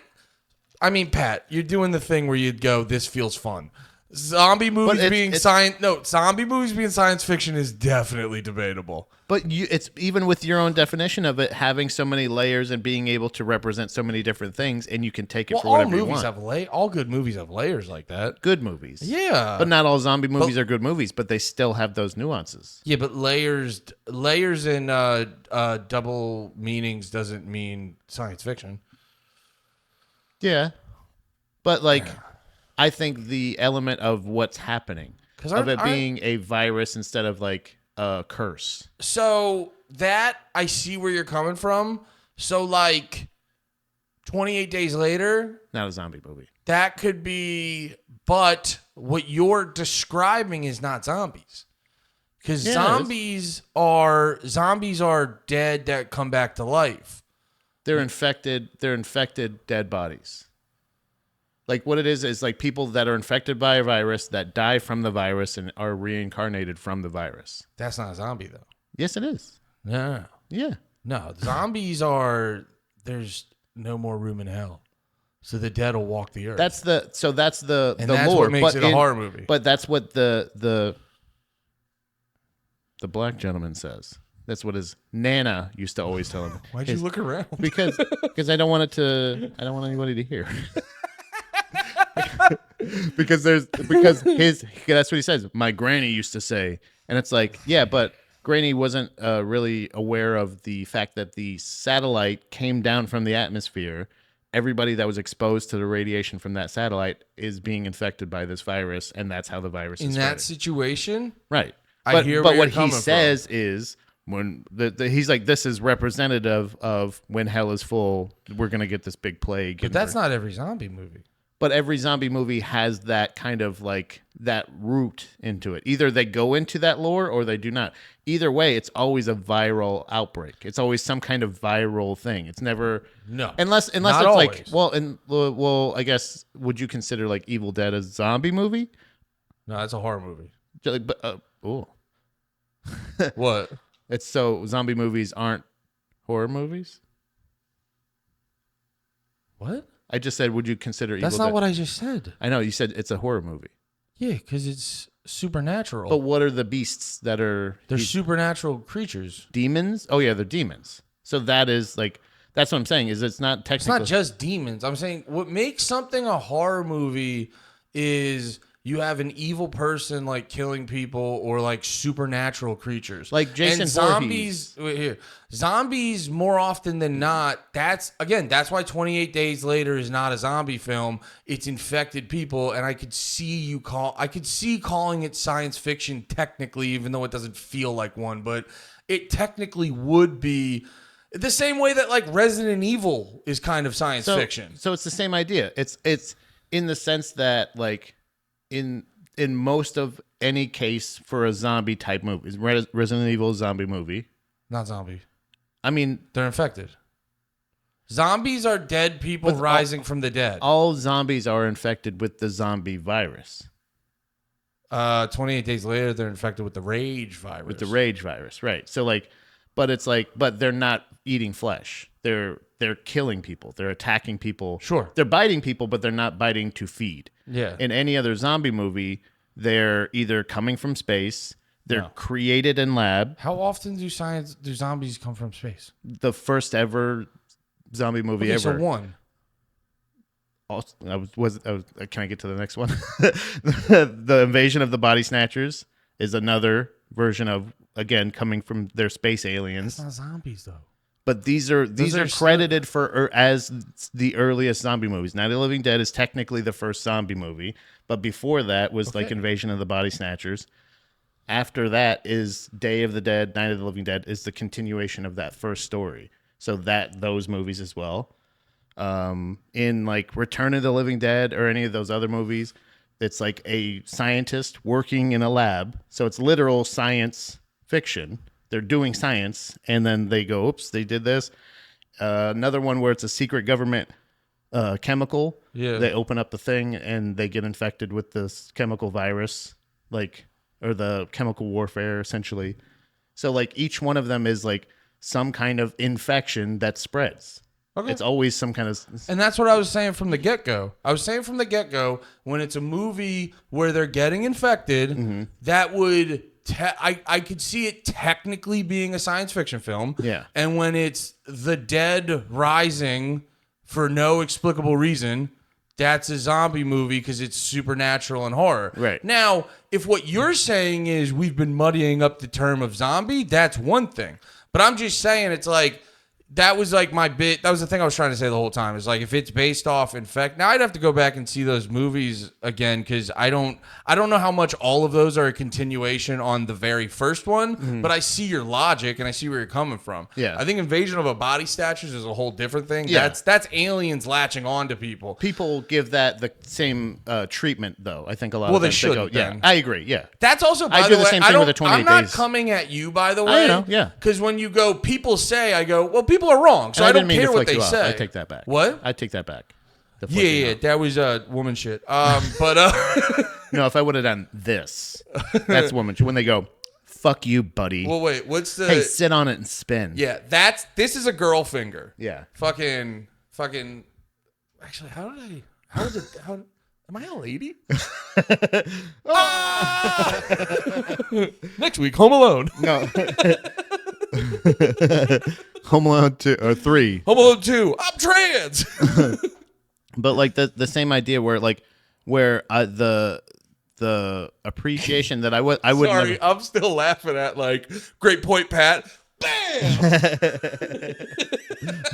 I mean, Pat, you're doing the thing where you'd go, "This feels fun." Zombie movies being science fiction is definitely debatable. But it's even with your own definition of it having so many layers and being able to represent so many different things, and you can take it for whatever you want. All good movies have layers like that. Good movies, yeah, but not all zombie movies are good movies. But they still have those nuances. Yeah, but layers and double meanings doesn't mean science fiction. Yeah, but I think the element of what's happening, of it being a virus instead of like a curse. So that I see where you're coming from. So 28 Days Later, not a zombie movie. That could be, but what you're describing is not zombies. Because zombies are dead that come back to life. They're infected dead bodies. Like what it is like people that are infected by a virus that die from the virus and are reincarnated from the virus. That's not a zombie though. Yes, it is. No. Yeah. No, zombies there's no more room in hell. So the dead will walk the earth. That's the that's lore. What makes it a horror movie. But that's what the black gentleman says. That's what his Nana used to always tell him. Why'd you look around? Because I don't want anybody to hear. because that's what he says. My granny used to say, and it's like, yeah, but Granny wasn't really aware of the fact that the satellite came down from the atmosphere. Everybody that was exposed to the radiation from that satellite is being infected by this virus, and that's how the virus is spreading. That situation, right? But what he says is when he's like, this is representative of when hell is full, we're gonna get this big plague. But that's not every zombie movie. But every zombie movie has that kind of like that root into it. Either they go into that lore or they do not. Either way, it's always a viral outbreak. It's always some kind of viral thing. It's never unless it's always. like I guess would you consider like Evil Dead a zombie movie? No, it's a horror movie. What? It's so zombie movies aren't horror movies? What? I just said, would you consider Evil Dead? That's not what I just said. I know. You said it's a horror movie. Yeah, because it's supernatural. But what are the beasts that are... They're supernatural creatures. Demons? Oh, yeah, they're demons. So that is like... That's what I'm saying, is it's not technically... It's not just demons. I'm saying what makes something a horror movie is... You have an evil person like killing people or like supernatural creatures. Like Jason Voorhees. Zombies more often than not, that's why 28 Days Later is not a zombie film. It's infected people, and I could see calling it science fiction technically, even though it doesn't feel like one, but it technically would be the same way that like Resident Evil is kind of science fiction. So it's the same idea. It's in the sense that like in most of any case for a zombie type movie, Resident Evil zombie movie. Not zombie. I mean, they're infected. Zombies are dead people rising from the dead. All zombies are infected with the zombie virus. 28 Days Later, they're infected with the rage virus. With the rage virus, right. So like, but they're not eating flesh. They're killing people. They're attacking people. Sure. They're biting people, but they're not biting to feed. Yeah. In any other zombie movie, they're either coming from space, they're created in lab. How often do zombies come from space? The first ever zombie movie ever. So one. Also, can I get to the next one? The Invasion of the Body Snatchers is another version of, again, coming from their space aliens. That's not zombies though. But these are credited as the earliest zombie movies. Night of the Living Dead is technically the first zombie movie, but before that was like Invasion of the Body Snatchers. after that is Day of the Dead, Night of the Living Dead is the continuation of that first story. So those movies as well. In like Return of the Living Dead or any of those other movies, it's like a scientist working in a lab. So it's literal science fiction. They're doing science, and then they go, oops, they did this. Another one where it's a secret government chemical. Yeah. They open up the thing, and they get infected with this chemical virus, or the chemical warfare, essentially. So, like, each one of them is, like, some kind of infection that spreads. Okay. It's always some kind of... And that's what I was saying from the get-go. I was saying from the get-go, when it's a movie where they're getting infected, that would... I could see it technically being a science fiction film. Yeah. And when it's the dead rising for no explicable reason, that's a zombie movie because it's supernatural and horror. Right. Now, if what you're saying is we've been muddying up the term of zombie, that's one thing. But I'm just saying it's like... That was like my bit. That was the thing I was trying to say the whole time. Is like if it's based off infect. Now I'd have to go back and see those movies again because I don't know how much all of those are a continuation on the very first one. But I see your logic and I see where you're coming from. Yeah. I think Invasion of a Body Snatchers is a whole different thing. Yeah. That's aliens latching on to people. People give that the same treatment, though. I think a lot Well, of they times should. yeah, I agree. Yeah. That's also, by I the do the way, same I thing don't, with the 28 I'm not days. coming at you, by the way. I know, yeah. Because when you go, people say, I go, well, people are wrong, so I don't care what they say. I take that back. What? I take that back. Yeah, that was woman shit. But no, if I would have done this, that's woman shit. When they go, fuck you, buddy. Well, wait, what's the... Hey, sit on it and spin. Yeah, this is a girl finger. Yeah. Fucking... Actually, how am I a lady? Next week, Home Alone. No. Home Alone 2 or 3. Home Alone 2. I'm trans. But like the same idea where the appreciation that I would Sorry, I'm still laughing at like great point, Pat. Bam.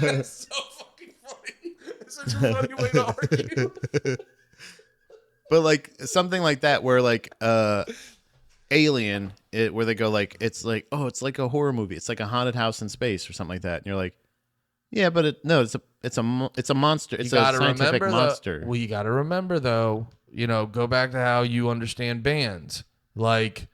That's so fucking funny. It's such a funny way to argue. But like something like that where like Alien, where they go like it's like, oh, it's like a horror movie. It's like a haunted house in space or something like that. And you're like, yeah, but it's a monster. It's a scientific monster. Well, you got to remember though, go back to how you understand bands. Like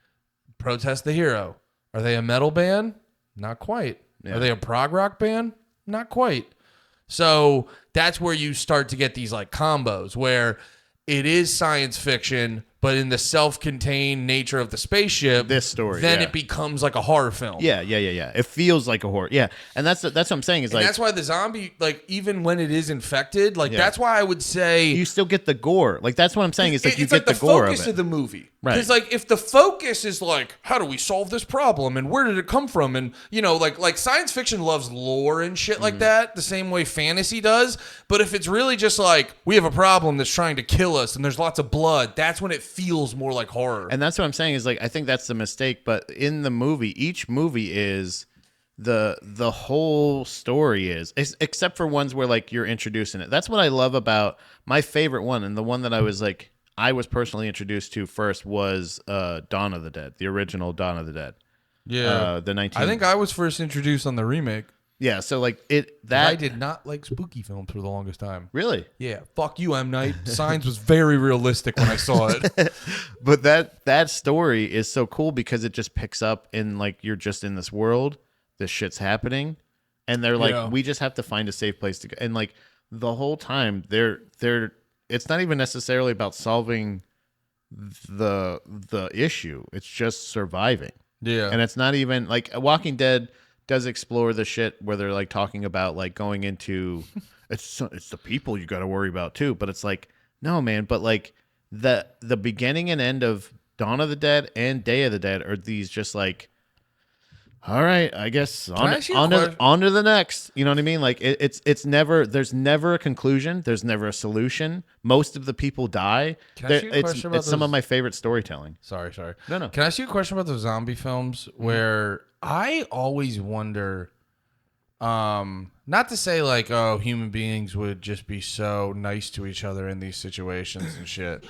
Protest the Hero. Are they a metal band? Not quite. Yeah. Are they a prog rock band? Not quite. So that's where you start to get these like combos where it is science fiction, but in the self-contained nature of the spaceship, this story, then it becomes like a horror film. Yeah. It feels like a horror. Yeah, and that's what I'm saying is and like that's why the zombie, like even when it is infected, like that's why I would say you still get the gore. Like that's what I'm saying is like you it's get like the gore of it. Focus of the movie. Right. Because like if the focus is like how do we solve this problem and where did it come from and like science fiction loves lore and shit like that the same way fantasy does. But if it's really just like we have a problem that's trying to kill us and there's lots of blood, that's when it feels more like horror. And that's what I'm saying is like I think that's the mistake. But in the movie, each movie is the whole story is except for ones where like you're introducing it. That's what I love about my favorite one, and the one that I was personally introduced to first was Dawn of the Dead, the original Dawn of the Dead. Yeah, I think I was first introduced on the remake. Yeah, so like I did not like spooky films for the longest time. Really? Yeah, fuck you, M. Night. Signs was very realistic when I saw it. But that story is so cool because it just picks up in like you're just in this world, this shit's happening, and they're like, we just have to find a safe place to go. And like the whole time, they're it's not even necessarily about solving the issue. It's just surviving. Yeah, and it's not even like Walking Dead does explore the shit where they're like talking about like going into it's the people you got to worry about too, but it's like no man, but like the beginning and end of Dawn of the Dead and Day of the Dead are these just like all right, I guess on to the next. You know what I mean? Like it's never there's never a conclusion, there's never a solution. Most of the people die. It's some of my favorite storytelling. Sorry. No. Can I ask you a question about the zombie films where I always wonder, not to say like, oh, human beings would just be so nice to each other in these situations and shit.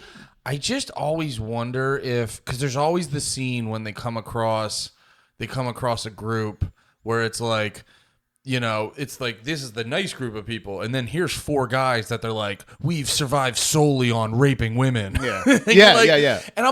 I just always wonder if, because there's always the scene when they come across a group where it's like, you know, it's like, this is the nice group of people, and then here's 4 guys that they're like, we've survived solely on raping women. Yeah. Yeah. And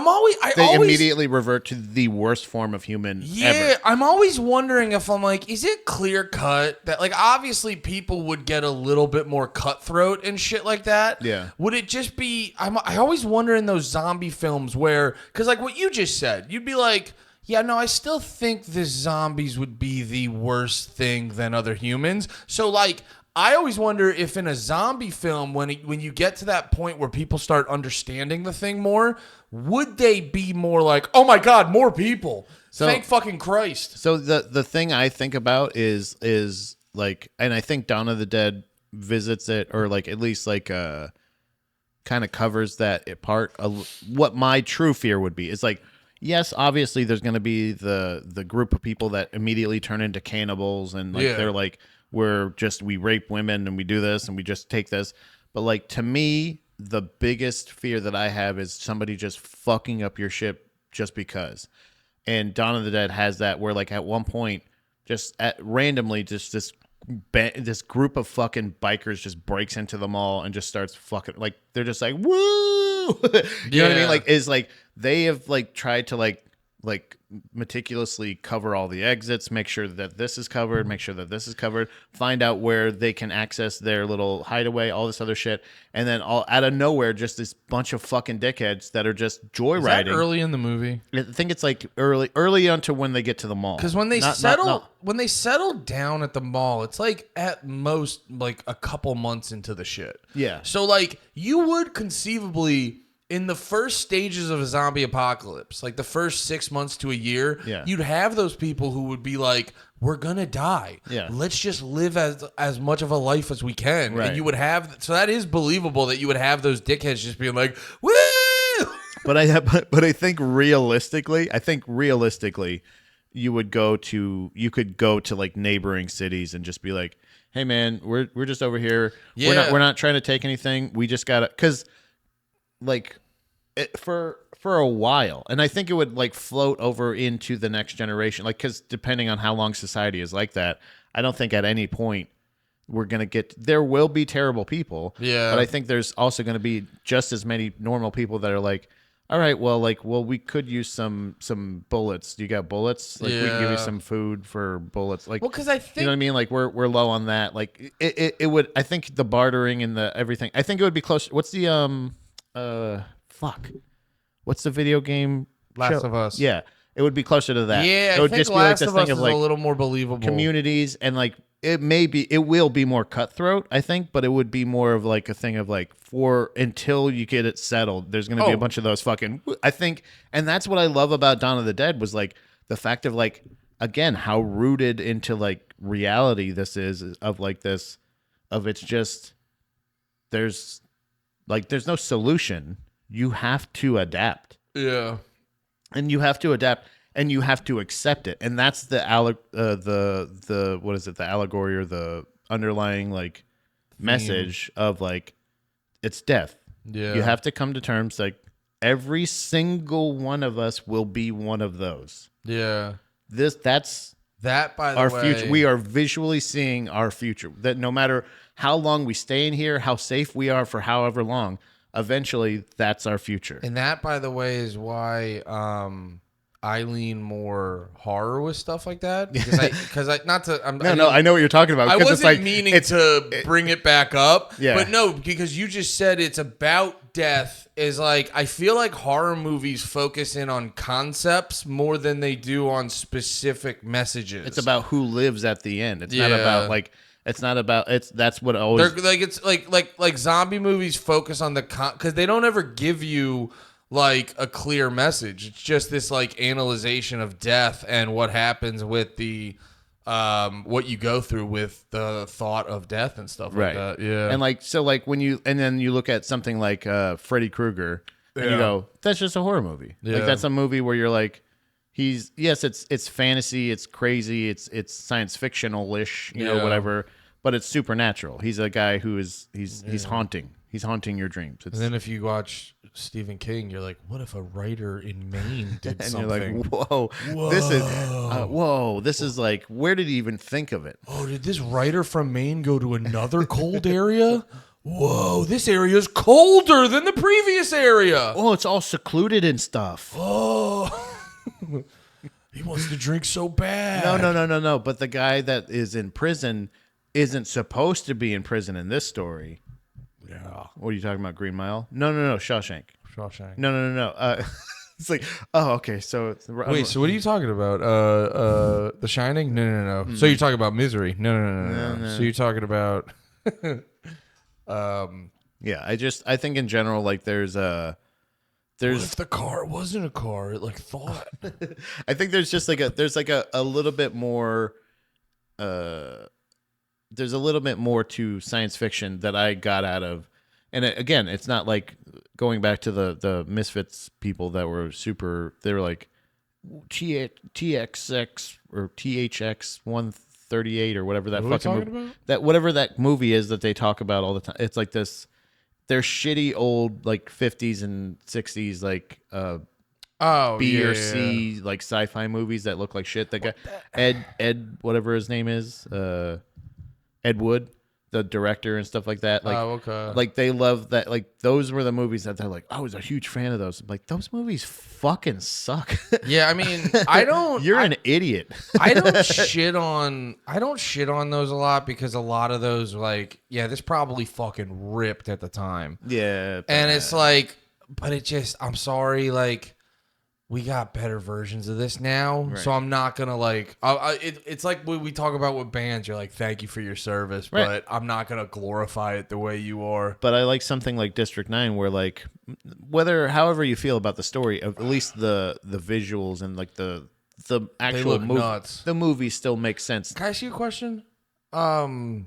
They immediately revert to the worst form of human ever. I'm always wondering if I'm like, is it clear cut that, like, obviously people would get a little bit more cutthroat and shit like that. Yeah. Would it just be, I always wonder in those zombie films where, because like what you just said, you'd be like, yeah, no, I still think the zombies would be the worst thing than other humans. So, like, I always wonder if in a zombie film, when you get to that point where people start understanding the thing more, would they be more like, oh my God, more people? Thank fucking Christ. So the thing I think about is like, and I think Dawn of the Dead visits it, or like at least like kind of covers that part of what my true fear would be. Is like, yes, obviously there's going to be the group of people that immediately turn into cannibals, and like they're like, we rape women and we do this and we just take this. But like, to me, the biggest fear that I have is somebody just fucking up your ship just because. And Dawn of the Dead has that, where like at one point, just randomly, just this group of fucking bikers just breaks into the mall and just starts fucking, like, they're just like, woo. You know what I mean? Like, is like, they have like tried to like meticulously cover all the exits, make sure that this is covered, make sure that this is covered, find out where they can access their little hideaway, all this other shit, and then all out of nowhere, just this bunch of fucking dickheads that are just joyriding. Is that early in the movie? I think it's like early onto when they get to the mall. Because when they settle down at the mall, it's like at most like a couple months into the shit. Yeah. So like, you would conceivably, in the first stages of a zombie apocalypse, like the first 6 months to a year, you'd have those people who would be like, we're gonna die. Yeah. Let's just live as much of a life as we can. Right. And you would have, so that is believable that you would have those dickheads just being like, woo! But I think realistically, you could go to like neighboring cities and just be like, hey man, we're just over here. We're not trying to take anything. We just gotta, because like, for a while, and I think it would like float over into the next generation, like, because depending on how long society is like that, I don't think at any point we're gonna there will be terrible people, but I think there's also going to be just as many normal people that are like, all right, well, we could use some bullets. Do you got bullets? Like, we can give you some food for bullets. Like, well, because I think, you know what I mean? Like, we're low on that. Like, it would, I think the bartering and the everything, I think it would be close. What's the what's the video game? Last of Us. Yeah, it would be closer to that. Yeah, it would I think just be Last like this of thing Us of is like a little more believable. Communities, and like, it will be more cutthroat, I think, but it would be more of like a thing of like, until you get it settled, there's going to be a bunch of those fucking, I think, and that's what I love about Dawn of the Dead, was like the fact of like, again, how rooted into like reality this is of like this, of it's just, there's no solution. You have to adapt. Yeah. And you have to adapt, and you have to accept it. And that's the what is it? The allegory, or the underlying like message of like, it's death. Yeah. You have to come to terms, like, every single one of us will be one of those. Yeah. That's that, by the our way, future. We are visually seeing our future. That no matter how long we stay in here, how safe we are for however long, eventually that's our future. And that, by the way, is why I lean more horror with stuff like that, because I know what you're talking about. I wasn't it's like, meaning to bring it back up, yeah. But no, because you just said it's about death. Is like, I feel like horror movies focus in on concepts more than they do on specific messages. It's about who lives at the end. It's not about like. It's not about. That's what always. They're, like, it's like zombie movies focus on the because they don't ever give you like a clear message. It's just this like analyzation of death and what happens with the what you go through with the thought of death and stuff like that. Yeah. And like, so like then you look at something like Freddy Krueger, and you go, that's just a horror movie. Yeah. Like, that's a movie where you're like, it's fantasy, it's crazy, it's science fictional-ish, you know, whatever, but it's supernatural. He's a guy who is he's haunting your dreams. And then if you watch Stephen King, you're like, what if a writer in Maine did And something? you're like, whoa, this is like, where did he even think of it? Oh, did this writer from Maine go to another cold area? Whoa, this area is colder than the previous area. Oh, it's all secluded and stuff. Oh, he wants to drink so bad. No. But the guy that is in prison isn't supposed to be in prison in this story. Yeah. What are you talking about? Green Mile? No. Shawshank. No. It's like, oh, okay. So wait. So what are you talking about? The Shining? No. So you're talking about Misery? No. So you're talking about? Yeah. I think in general, like there's what if the car wasn't a car? It like thought. I think there's just like a little bit more. There's a little bit more to science fiction that I got out of, and again, it's not like going back to the Misfits people that were super. They were like TXX or THX 138 or whatever that fucking whatever that movie is that they talk about all the time. It's like this. They're shitty old like 50s and 60s like B or C like sci-fi movies that look like shit. That guy Ed whatever his name is. Ed Wood, the director and stuff like that. Like, okay. Like they love that. Like those were the movies that they're like, I was a huge fan of those. I'm like, those movies fucking suck. Yeah, I mean, I don't. You're an idiot. I don't shit on those a lot because a lot of those like, yeah, this probably fucking ripped at the time. Yeah, and it's like, but it just, I'm sorry, like. We got better versions of this now, right. So I'm not gonna like. It's like when we talk about with bands. You're like, "Thank you for your service," right. But I'm not gonna glorify it the way you are. But I like something like District 9, where like, however you feel about the story, at least the visuals and like the actual movie, the movie still makes sense. Can I ask you a question? When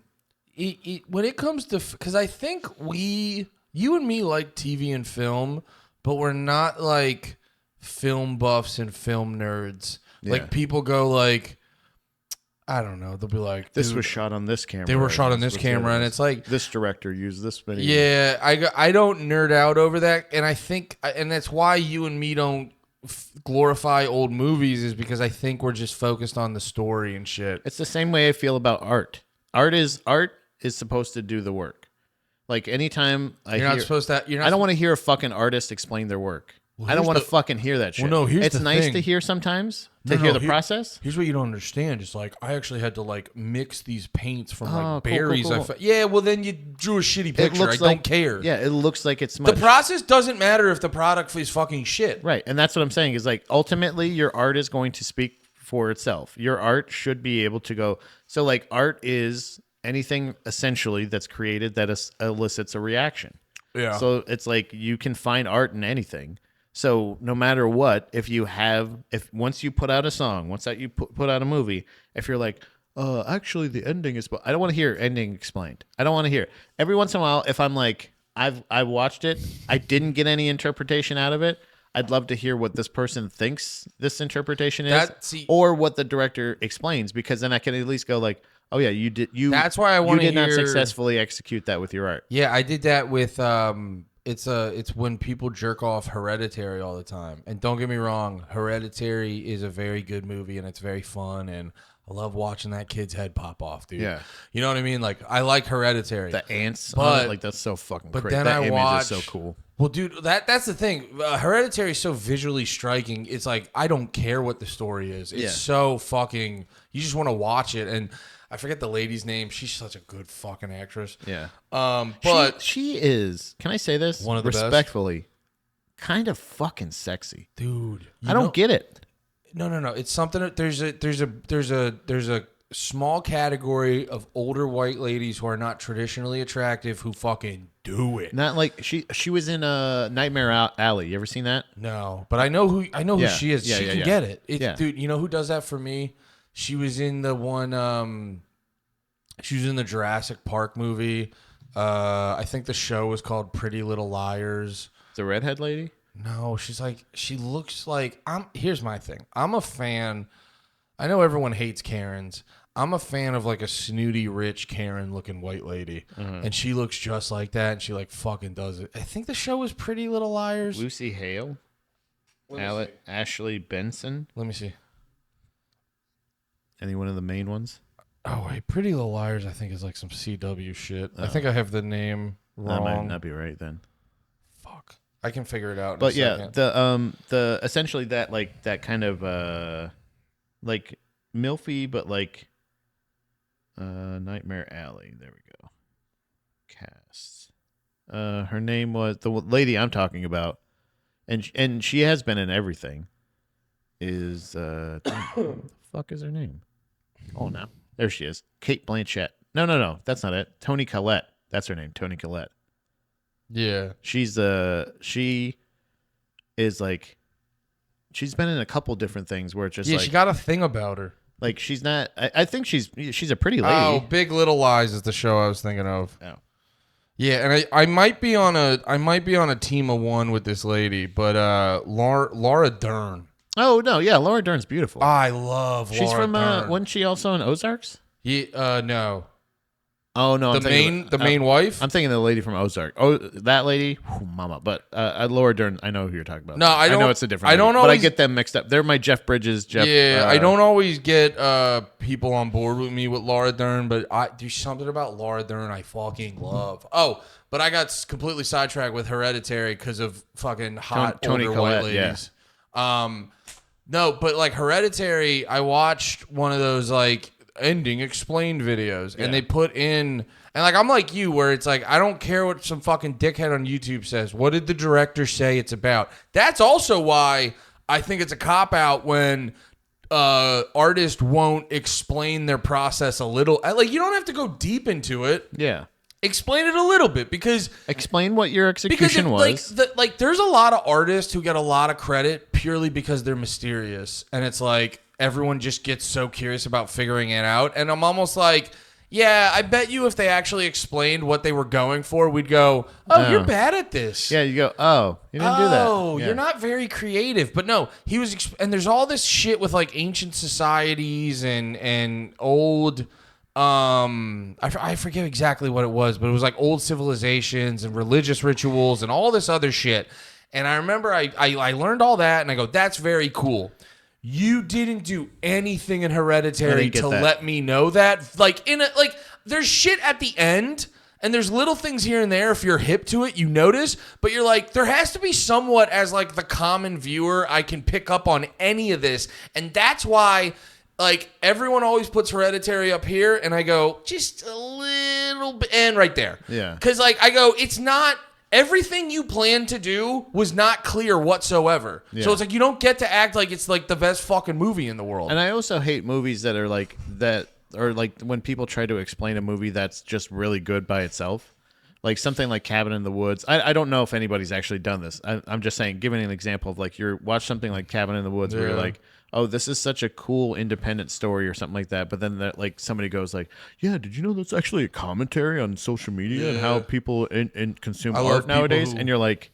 it comes to, because I think you and me like TV and film, but we're not like film buffs and film nerds. Yeah. Like people go like, I don't know, they'll be like, this was shot on this camera. They were shot on this camera, and it's like this director used this many. Yeah, I don't nerd out over that, and I think, and that's why you and me don't glorify old movies, is because I think we're just focused on the story and shit. It's the same way I feel about art. Art is supposed to do the work. Like anytime I don't want to hear a fucking artist explain their work. Well, I don't want to fucking hear that shit. Well, no, it's nice to hear sometimes to hear the process. Here's what you don't understand. It's like I actually had to like mix these paints from like berries. Cool. Yeah, well then you drew a shitty picture. I don't care. Yeah, it looks like it's smudged. The process doesn't matter if the product is fucking shit. Right, and that's what I'm saying is like ultimately your art is going to speak for itself. Your art should be able to go. So like art is anything essentially that's created that elicits a reaction. Yeah. So it's like you can find art in anything. So no matter what, if once you put out a song, once that you put out a movie, if you're like, actually the ending is, I don't want to hear ending explained. I don't want to hear it. Every once in a while, if I'm like, I watched it, I didn't get any interpretation out of it, I'd love to hear what this person thinks this interpretation is, or what the director explains, because then I can at least go like, oh yeah, you did. That's why I want to hear. You did not successfully execute that with your art. Yeah, I did that with. It's when people jerk off Hereditary all the time. And don't get me wrong, Hereditary is a very good movie and it's very fun, and I love watching that kid's head pop off, dude. Yeah. You know what I mean? Like I like Hereditary. The ants on it, like that's so fucking but crazy. Then that I image watch, is so cool. Well, dude, that's the thing. Hereditary is so visually striking. It's like I don't care what the story is. It's so fucking, you just want to watch it. And I forget the lady's name. She's such a good fucking actress. Yeah. But she is, can I say this? One of the respectfully, best? Kind of fucking sexy. Dude. I don't get it. No. It's something, there's a small category of older white ladies who are not traditionally attractive who fucking do it. Not like she was in Nightmare Alley. You ever seen that? No, but I know who she is. She can get it. Dude, you know who does that for me? She was in the one. She was in the Jurassic Park movie. I think the show was called Pretty Little Liars. The redhead lady? No, she looks like. Here's my thing. I'm a fan I know everyone hates Karens. I'm a fan of like a snooty, rich Karen looking white lady. And she looks just like that. And she like fucking does it. I think the show was Pretty Little Liars. Lucy Hale. Ashley Benson. Let me see. Any one of the main ones? Oh, wait. Pretty Little Liars, I think, is like some CW shit. I think I have the name wrong. That might not be right then. Fuck. I can figure it out. But yeah, the essentially that like that kind of like milfy, but like Nightmare Alley. There we go. Cast. Her name was the lady I'm talking about, and she has been in everything. Is what the fuck is her name? Oh no, there she is. Kate Blanchett. No, that's not it. Toni Collette. That's her name. Toni Collette. Yeah. She is like, she's been in a couple different things where it's just like, she got a thing about her. Like she's not. I think she's a pretty lady. Oh, Big Little Lies is the show I was thinking of. Oh. Yeah, and I might be on a team of one with this lady, but Laura Dern. Oh no, yeah, Laura Dern's beautiful. I love Laura She's from Dern. wasn't she also in Ozarks? Yeah, no. Oh no, the main wife. I'm thinking the lady from Ozark. Oh, that lady, mama. But Laura Dern, I know who you're talking about. No, I know it's a different. I don't lady, always, but I get them mixed up. They're my Jeff Bridges. I don't always get people on board with me with Laura Dern, but there's something about Laura Dern I fucking love. Oh, but I got completely sidetracked with Hereditary because of fucking hot Toni older Collette, white ladies. Yeah. No, but like Hereditary, I watched one of those like ending explained videos, and they put in. And like I'm like you, where it's like I don't care what some fucking dickhead on YouTube says. What did the director say it's about? That's also why I think it's a cop out when artists won't explain their process a little. Like you don't have to go deep into it. Yeah, explain it a little bit because explain what your execution was. Like there's a lot of artists who get a lot of credit purely because they're mysterious, and it's like everyone just gets so curious about figuring it out. And I'm almost like. Yeah, I bet you if they actually explained what they were going for, we'd go, oh, you're bad at this. Yeah, you go, oh, you didn't do that. Oh, you're not very creative. But no, he was, and there's all this shit with like ancient societies and old, I forget exactly what it was, but it was like old civilizations and religious rituals and all this other shit. And I remember I learned all that and I go, that's very cool. You didn't do anything in Hereditary to let me know that. Like there's shit at the end, and there's little things here and there. If you're hip to it, you notice. But you're like, there has to be somewhat as like the common viewer I can pick up on any of this, and that's why like everyone always puts Hereditary up here, and I go just a little bit, and right there, yeah, because like I go, it's not. Everything you planned to do was not clear whatsoever. Yeah. So it's like you don't get to act like it's like the best fucking movie in the world. And I also hate movies that are like that, or like when people try to explain a movie that's just really good by itself. Like something like Cabin in the Woods. I don't know if anybody's actually done this. I'm just saying, giving an example of like you watch something like Cabin in the Woods where you're like, oh, this is such a cool independent story or something like that. But then like somebody goes like, yeah, did you know that's actually a commentary on social media and how people consume art nowadays? And you're like,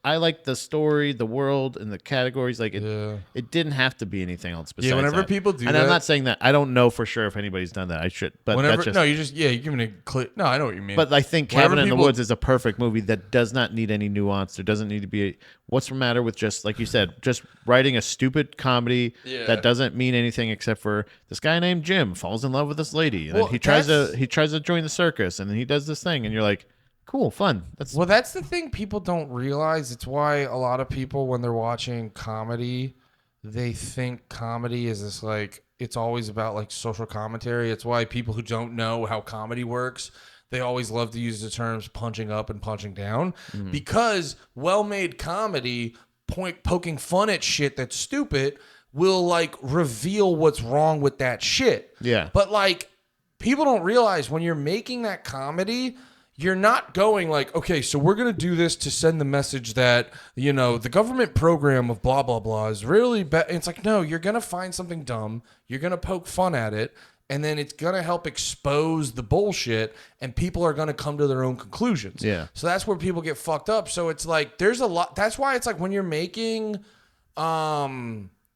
I like the story, the world, and the categories. Like it didn't have to be anything else besides whenever that. People do and that, I'm not saying that. I don't know for sure if anybody's done that. I should, but whenever, that's just, no, you're giving a clip. No, I know what you mean. But I think Cabin in the Woods is a perfect movie that does not need any nuance. There doesn't need to be what's the matter with just like you said, just writing a stupid comedy that doesn't mean anything except for this guy named Jim falls in love with this lady, and then he tries to join the circus, and then he does this thing, and you're like. Cool, fun. That's the thing people don't realize. It's why a lot of people, when they're watching comedy, they think comedy is this like it's always about like social commentary. It's why people who don't know how comedy works, they always love to use the terms punching up and punching down because well-made comedy, poking fun at shit that's stupid, will like reveal what's wrong with that shit. Yeah. But like people don't realize when you're making that comedy. You're not going like, okay, so we're going to do this to send the message that, you know, the government program of blah, blah, blah is really bad. It's like, no, you're going to find something dumb. You're going to poke fun at it. And then it's going to help expose the bullshit. And people are going to come to their own conclusions. Yeah. So that's where people get fucked up. So it's like, there's a lot. That's why it's like when you're making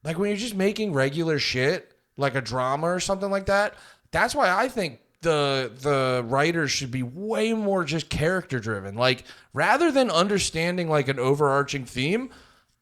Like when you're just making regular shit, like a drama or something like that, that's why I think the writers should be way more just character driven. Like rather than understanding like an overarching theme,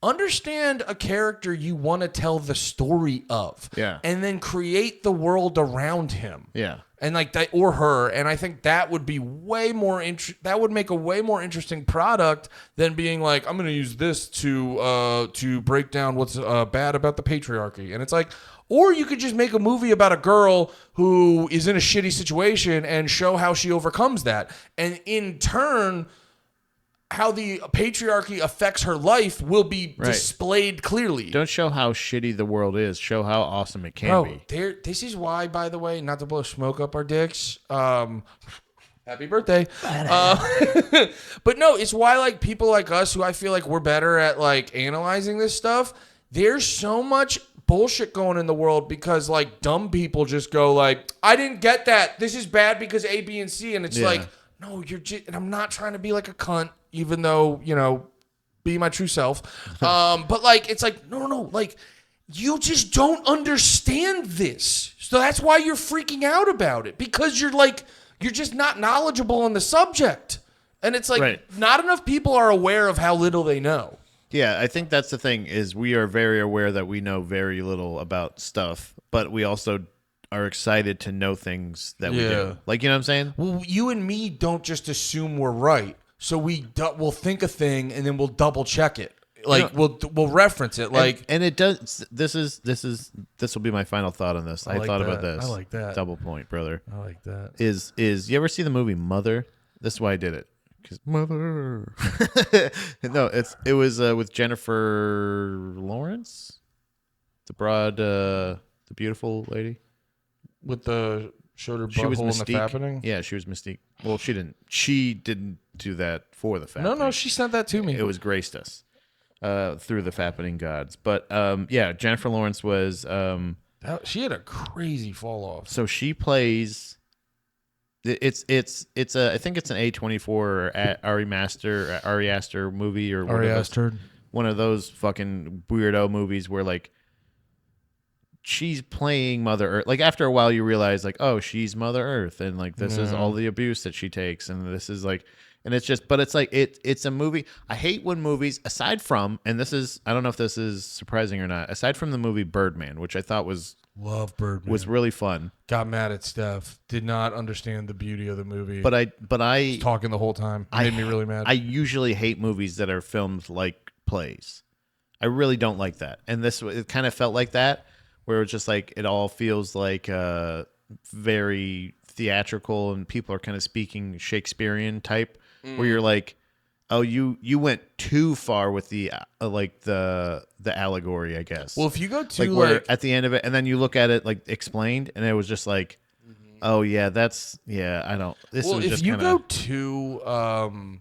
understand a character you want to tell the story of. Yeah. And then create the world around him. Yeah. And like that or her, and I think that would be way more that would make a way more interesting product than being like, I'm going to use this to break down what's bad about the patriarchy. And it's like, or you could just make a movie about a girl who is in a shitty situation and show how she overcomes that, and in turn how the patriarchy affects her life will be displayed clearly. Don't show how shitty the world is. Show how awesome it can be. This is why, by the way, not to blow smoke up our dicks. Happy birthday. But no, it's why like people like us who I feel like we're better at like analyzing this stuff. There's so much bullshit going in the world because like dumb people just go like, I didn't get that. This is bad because A, B, and C. And it's like, no, you're just, and I'm not trying to be like a cunt, even though, you know, be my true self. But like, it's like, no, like you just don't understand this. So that's why you're freaking out about it, because you're like, you're just not knowledgeable on the subject. And it's like, not enough people are aware of how little they know. Yeah, I think that's the thing is we are very aware that we know very little about stuff, but we also are excited to know things that we do. Like, you know what I'm saying? Well, you and me don't just assume we're right. So we'll think a thing and then we'll double check it. Like we'll reference it. Like and it does. This will be my final thought on this. I thought about this. I like that. Double point, brother. I like that. Is you ever see the movie Mother? This is why I did it. Because Mother. No, it was with Jennifer Lawrence, the beautiful lady with the showed her she was butthole in Mystique. the fappening. Yeah, she was Mystique. Well, she didn't do that for the fappening. No, she sent that to me. It was graced us through the fappening gods. But yeah, Jennifer Lawrence was she had a crazy fall off. So she plays. It's I think it's an A24 or Ari Aster movie or one of those fucking weirdo movies where like she's playing Mother Earth. Like after a while you realize like, oh, she's Mother Earth and like this is all the abuse that she takes and this is like, and it's just, but it's like it's a movie. I hate when movies, aside from, and this is, I don't know if this is surprising or not, aside from the movie Birdman, which I thought was really fun. Got mad at Steph. Did not understand the beauty of the movie. But I was talking the whole time. Made me really mad. I usually hate movies that are filmed like plays. I really don't like that. And it kind of felt like that, where it's just like it all feels like very theatrical and people are kind of speaking Shakespearean type, where you're like, oh, you went too far with the like the allegory, I guess. Well, if you go too like where at the end of it, and then you look at it like explained, and it was just like, oh yeah, I don't. This was if just you kinda, go too artsy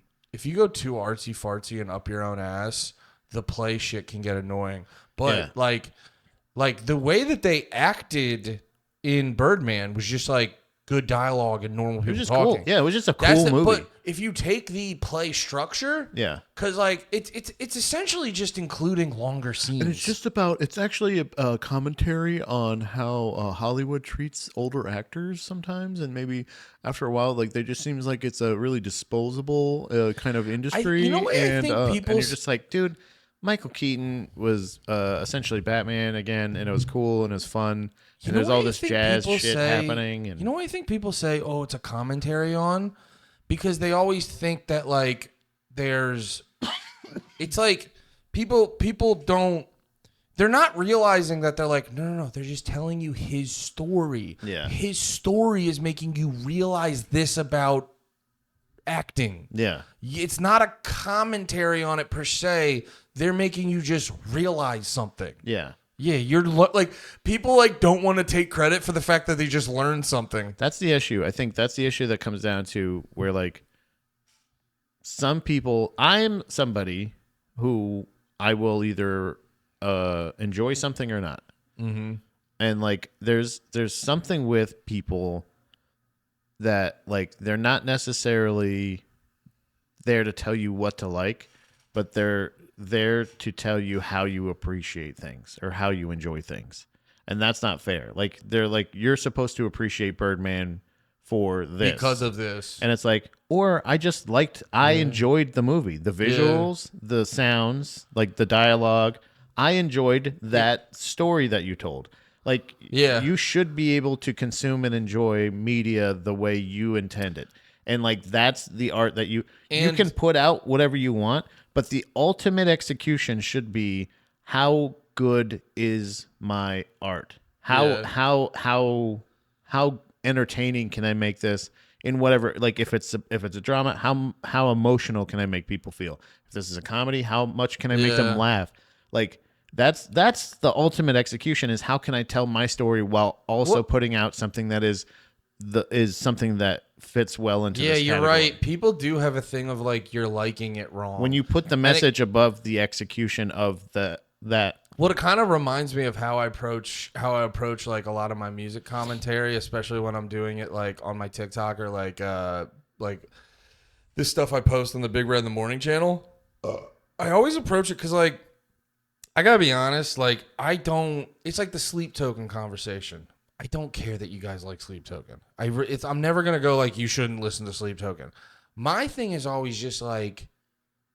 fartsy and up your own ass, the play shit can get annoying. But like the way that they acted in Birdman was just like good dialogue and normal people talking. Cool. Yeah, it was just a cool movie. But if you take the play structure, because like it's essentially just including longer scenes. And it's actually a commentary on how Hollywood treats older actors sometimes, and maybe after a while, like they just seems like it's a really disposable kind of industry. And you're just like, dude, Michael Keaton was essentially Batman again, and it was cool and it was fun. And there's all this jazz shit happening. And you know what I think people say? Oh, it's a commentary on, because they always think that like there's, it's like people don't, they're not realizing that they're like, no, they're just telling you his story. Yeah, his story is making you realize this about acting. Yeah, it's not a commentary on it per se. They're making you just realize something. Yeah. Yeah, you're like people like don't want to take credit for the fact that they just learned something. That's the issue. I think that's the issue that comes down to where like some people, I'm somebody who I will either enjoy something or not. Mm-hmm. And like there's something with people that like they're not necessarily there to tell you what to like, but they're there to tell you how you appreciate things or how you enjoy things. And that's not fair. Like they're like, you're supposed to appreciate Birdman for this. Because of this. And it's like, or I enjoyed the movie, the visuals, the sounds, like the dialogue. I enjoyed that story that you told. Like, you should be able to consume and enjoy media the way you intend it. And like, that's the art that you can put out whatever you want, but the ultimate execution should be, how good is my art? How entertaining can I make this in whatever, like if it's a drama, how emotional can I make people feel? If this is a comedy, how much can I make them laugh? Like that's the ultimate execution, is how can I tell my story while also putting out something that is something that fits well into this you're category. right. People do have a thing of like, you're liking it wrong. When you put the message above the execution of that. Well, it kind of reminds me of how I approach like a lot of my music commentary, especially when I'm doing it like on my TikTok or like this stuff I post on the Big Red in the Morning channel. I always approach it because like, I gotta be honest, like it's like the Sleep Token conversation. I don't care that you guys like Sleep Token. I'm never gonna go like, you shouldn't listen to Sleep Token. My thing is always just like,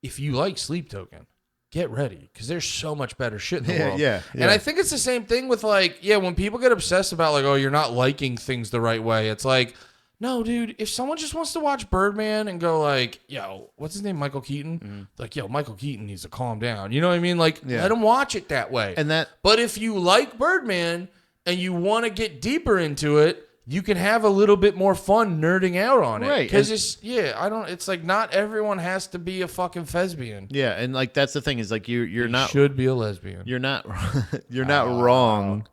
if you like Sleep Token, get ready, because there's so much better shit in the world. Yeah. And I think it's the same thing with like, when people get obsessed about like, oh, you're not liking things the right way. It's like, no, dude, if someone just wants to watch Birdman and go like, yo, what's his name? Michael Keaton? Mm-hmm. Like, yo, Michael Keaton needs to calm down. You know what I mean? Like, let him watch it that way. But if you like Birdman and you want to get deeper into it, you can have a little bit more fun nerding out on it. Right. Because it's like, not everyone has to be a fucking thespian. Yeah, and like, that's the thing, is like, you should be a lesbian. You're not wrong.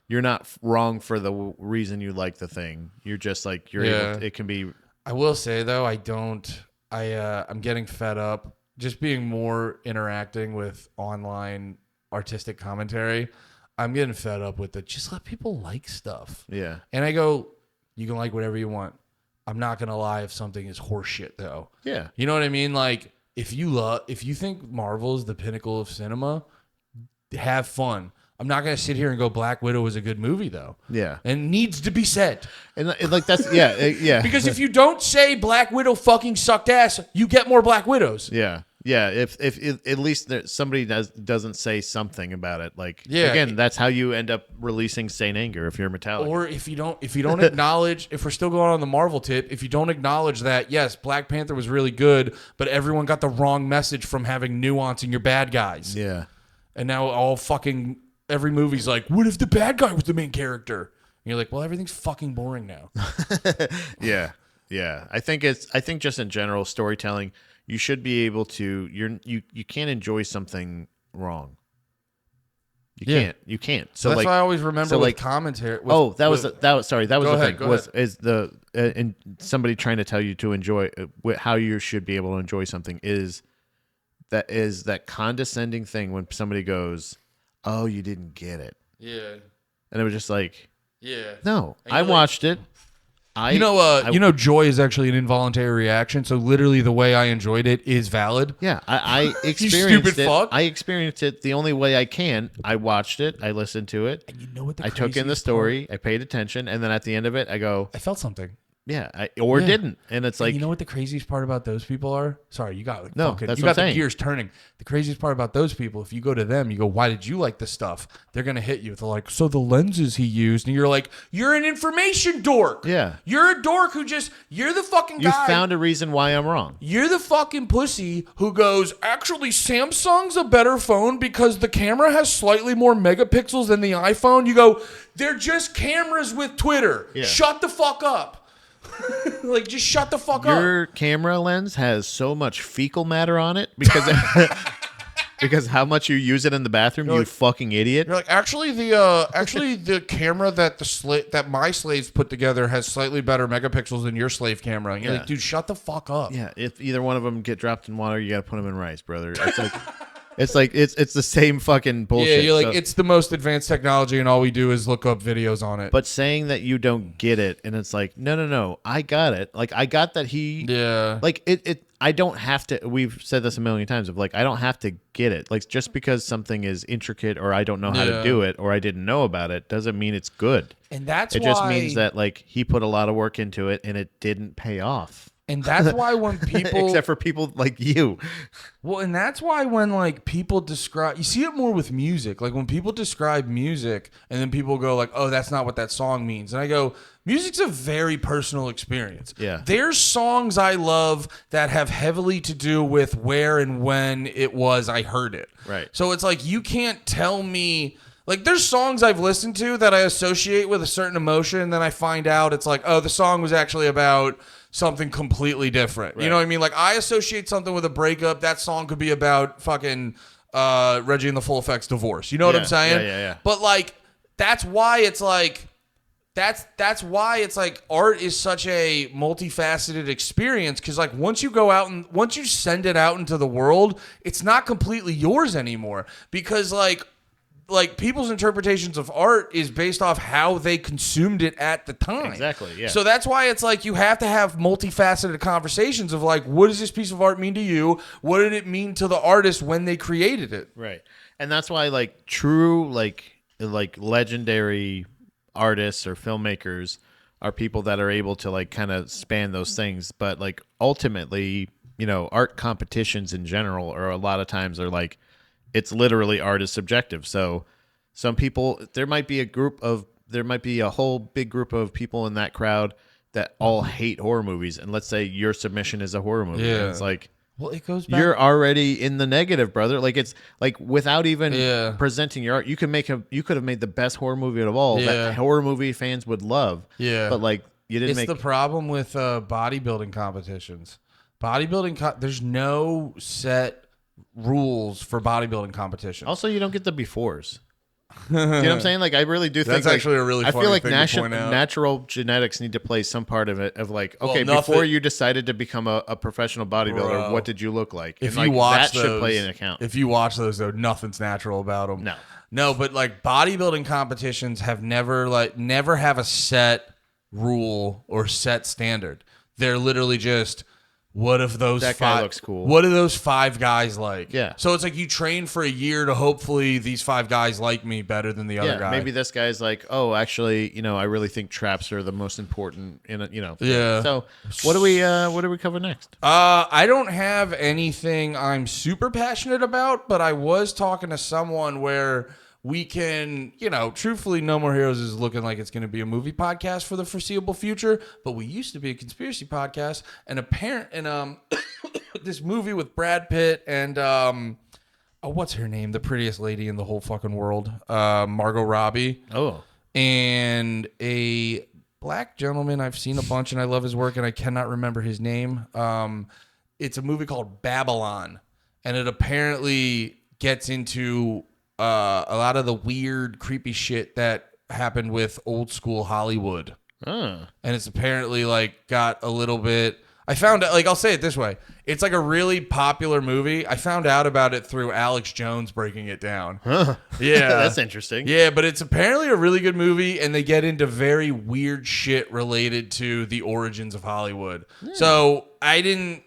You're not wrong for the reason you like the thing. You're just like, able to, it can be. I will say though, I'm getting fed up just being more interacting with online artistic commentary. I'm getting fed up with it. Just let people like stuff. Yeah. And I go, you can like whatever you want. I'm not going to lie if something is horseshit though. Yeah. You know what I mean? Like, if you think Marvel is the pinnacle of cinema, have fun. I'm not going to sit here and go, Black Widow is a good movie though. Yeah. And needs to be said. And like, that's, yeah. Because if you don't say Black Widow fucking sucked ass, you get more Black Widows. Yeah. Yeah, if at least somebody doesn't say something about it, like, again, that's how you end up releasing Saint Anger if you're Metallica. Or if you don't acknowledge, if we're still going on the Marvel tip, if you don't acknowledge that, yes, Black Panther was really good, but everyone got the wrong message from having nuance in your bad guys. Yeah. And now every movie's like, what if the bad guy was the main character? And you're like, well, everything's fucking boring now. Yeah. I think just in general storytelling, you should be able to. You can't enjoy something wrong. You can't. So that's like, why I always remember with commentary. That was the thing. Is and somebody trying to tell you to enjoy how you should be able to enjoy something is that condescending thing when somebody goes, "Oh, you didn't get it." Yeah. And it was just like, no, and I watched it. Joy is actually an involuntary reaction. So literally, the way I enjoyed it is valid. Yeah, I experienced stupid it. Fuck. I experienced it the only way I can. I watched it. I listened to it. And you know what? I took in the story. I paid attention, and then at the end of it, I go, I felt something. Yeah, didn't, and it's like, you know what the craziest part about those people are? Sorry, you got the gears turning. The craziest part about those people, if you go to them, you go, "Why did you like this stuff?" They're gonna hit you with like, "So the lenses he used," and you're like, "You're an information dork. Yeah, you're a dork you're the fucking guy. You found a reason why I'm wrong. You're the fucking pussy who goes, actually, Samsung's a better phone because the camera has slightly more megapixels than the iPhone." You go, "They're just cameras with Twitter. Yeah. Shut the fuck up." Like, just shut the fuck up. Your camera lens has so much fecal matter on it because how much you use it in the bathroom, you fucking idiot. You're like, actually the camera that my slaves put together has slightly better megapixels than your slave camera. And you're like, dude, shut the fuck up. Yeah, if either one of them get dropped in water, you got to put them in rice, brother. It's like, It's like it's the same fucking bullshit. Yeah, you're like, So- it's the most advanced technology, and all we do is look up videos on it. but saying that you don't get it, and it's like, no, I got it. Like I got that he. Yeah. Like it. I don't have to. We've said this a million times. Of like, I don't have to get it. Like just because something is intricate, or I don't know how to do it, or I didn't know about it, doesn't mean it's good. And that's It why, just means that like he put a lot of work into it, and it didn't pay off. and that's why when people, Except for people like you. well, and that's why when like people describe, you see it more with music. Like when people describe music, and then people go like, "Oh, that's not what that song means," and I go, "Music's a very personal experience." Yeah. There's songs I love that have heavily to do with where and when it was I heard it. Right. So it's like you can't tell me. Like, there's songs I've listened to that I associate with a certain emotion, and then I find out it's like, oh, the song was actually about something completely different. Right. You know what I mean? Like, I associate something with a breakup. That song could be about fucking Reggie and the Full Effects divorce. You know what I'm saying? Yeah. But, like, that's why it's like, that's why it's like art is such a multifaceted experience, because like once you go out and once you send it out into the world, it's not completely yours anymore, because like people's interpretations of art is based off how they consumed it at the time. Exactly, yeah. So that's why it's like you have to have multifaceted conversations of like, what does this piece of art mean to you? What did it mean to the artist when they created it? Right. And that's why like true like legendary artists or filmmakers are people that are able to like kind of span those things. But like ultimately, you know, art competitions in general are a lot of times are like, it's literally art is subjective. So some people, there might be a whole big group of people in that crowd that all hate horror movies. And let's say your submission is a horror movie. Yeah. And it's like, Well, it goes back. you're already in the negative, brother. Like it's like without even Yeah. presenting your art, you could have made the best horror movie of all Yeah. that horror movie fans would love. Yeah. But like you didn't It's make the problem with bodybuilding competitions. There's no set rules for bodybuilding competitions. also you don't get the befores. You know what I'm saying? Like I really do think That's actually a really I funny feel like thing to point out. natural genetics need to play some part of it of like, Well, okay, nothing- before you decided to become a professional bodybuilder, Bro. what did you look like? If And, you like, watch that those, should play an account. If you watch those though, nothing's natural about them. No. No, but like bodybuilding competitions have never have a set rule or set standard. They're literally just, what if those That guy five looks cool. What do those 5 guys like? Yeah. So it's like you train for a year to hopefully these 5 guys like me better than the other guy. Maybe this guy's like, oh, actually, you know, I really think traps are the most important in a, you know. Yeah. So what do we cover next? I don't have anything I'm super passionate about, but I was talking to someone where we can, you know, truthfully, No More Heroes is looking like it's going to be a movie podcast for the foreseeable future, but we used to be a conspiracy podcast, and this movie with Brad Pitt and what's her name? The prettiest lady in the whole fucking world, Margot Robbie. Oh. And a black gentleman I've seen a bunch, and I love his work, and I cannot remember his name. It's a movie called Babylon, and it apparently gets into a lot of the weird, creepy shit that happened with old school Hollywood. Oh. And it's apparently like got a little bit. I found out, like, I'll say it this way. It's like a really popular movie. I found out about it through Alex Jones breaking it down. Huh. Yeah. That's interesting. Yeah, but it's apparently a really good movie, and they get into very weird shit related to the origins of Hollywood. So I'm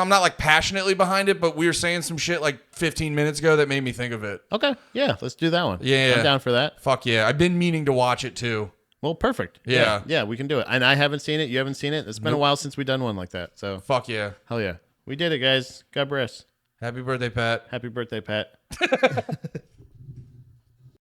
not like passionately behind it, but we were saying some shit like 15 minutes ago that made me think of it. Okay. Yeah, let's do that one. Yeah. I'm down for that. Fuck yeah. I've been meaning to watch it too. Well, perfect. Yeah. Yeah, we can do it. And I haven't seen it. You haven't seen it. It's been a while since we've done one like that. So Fuck yeah. hell yeah. We did it, guys. God bless. Happy birthday, Pat. Happy birthday, Pat.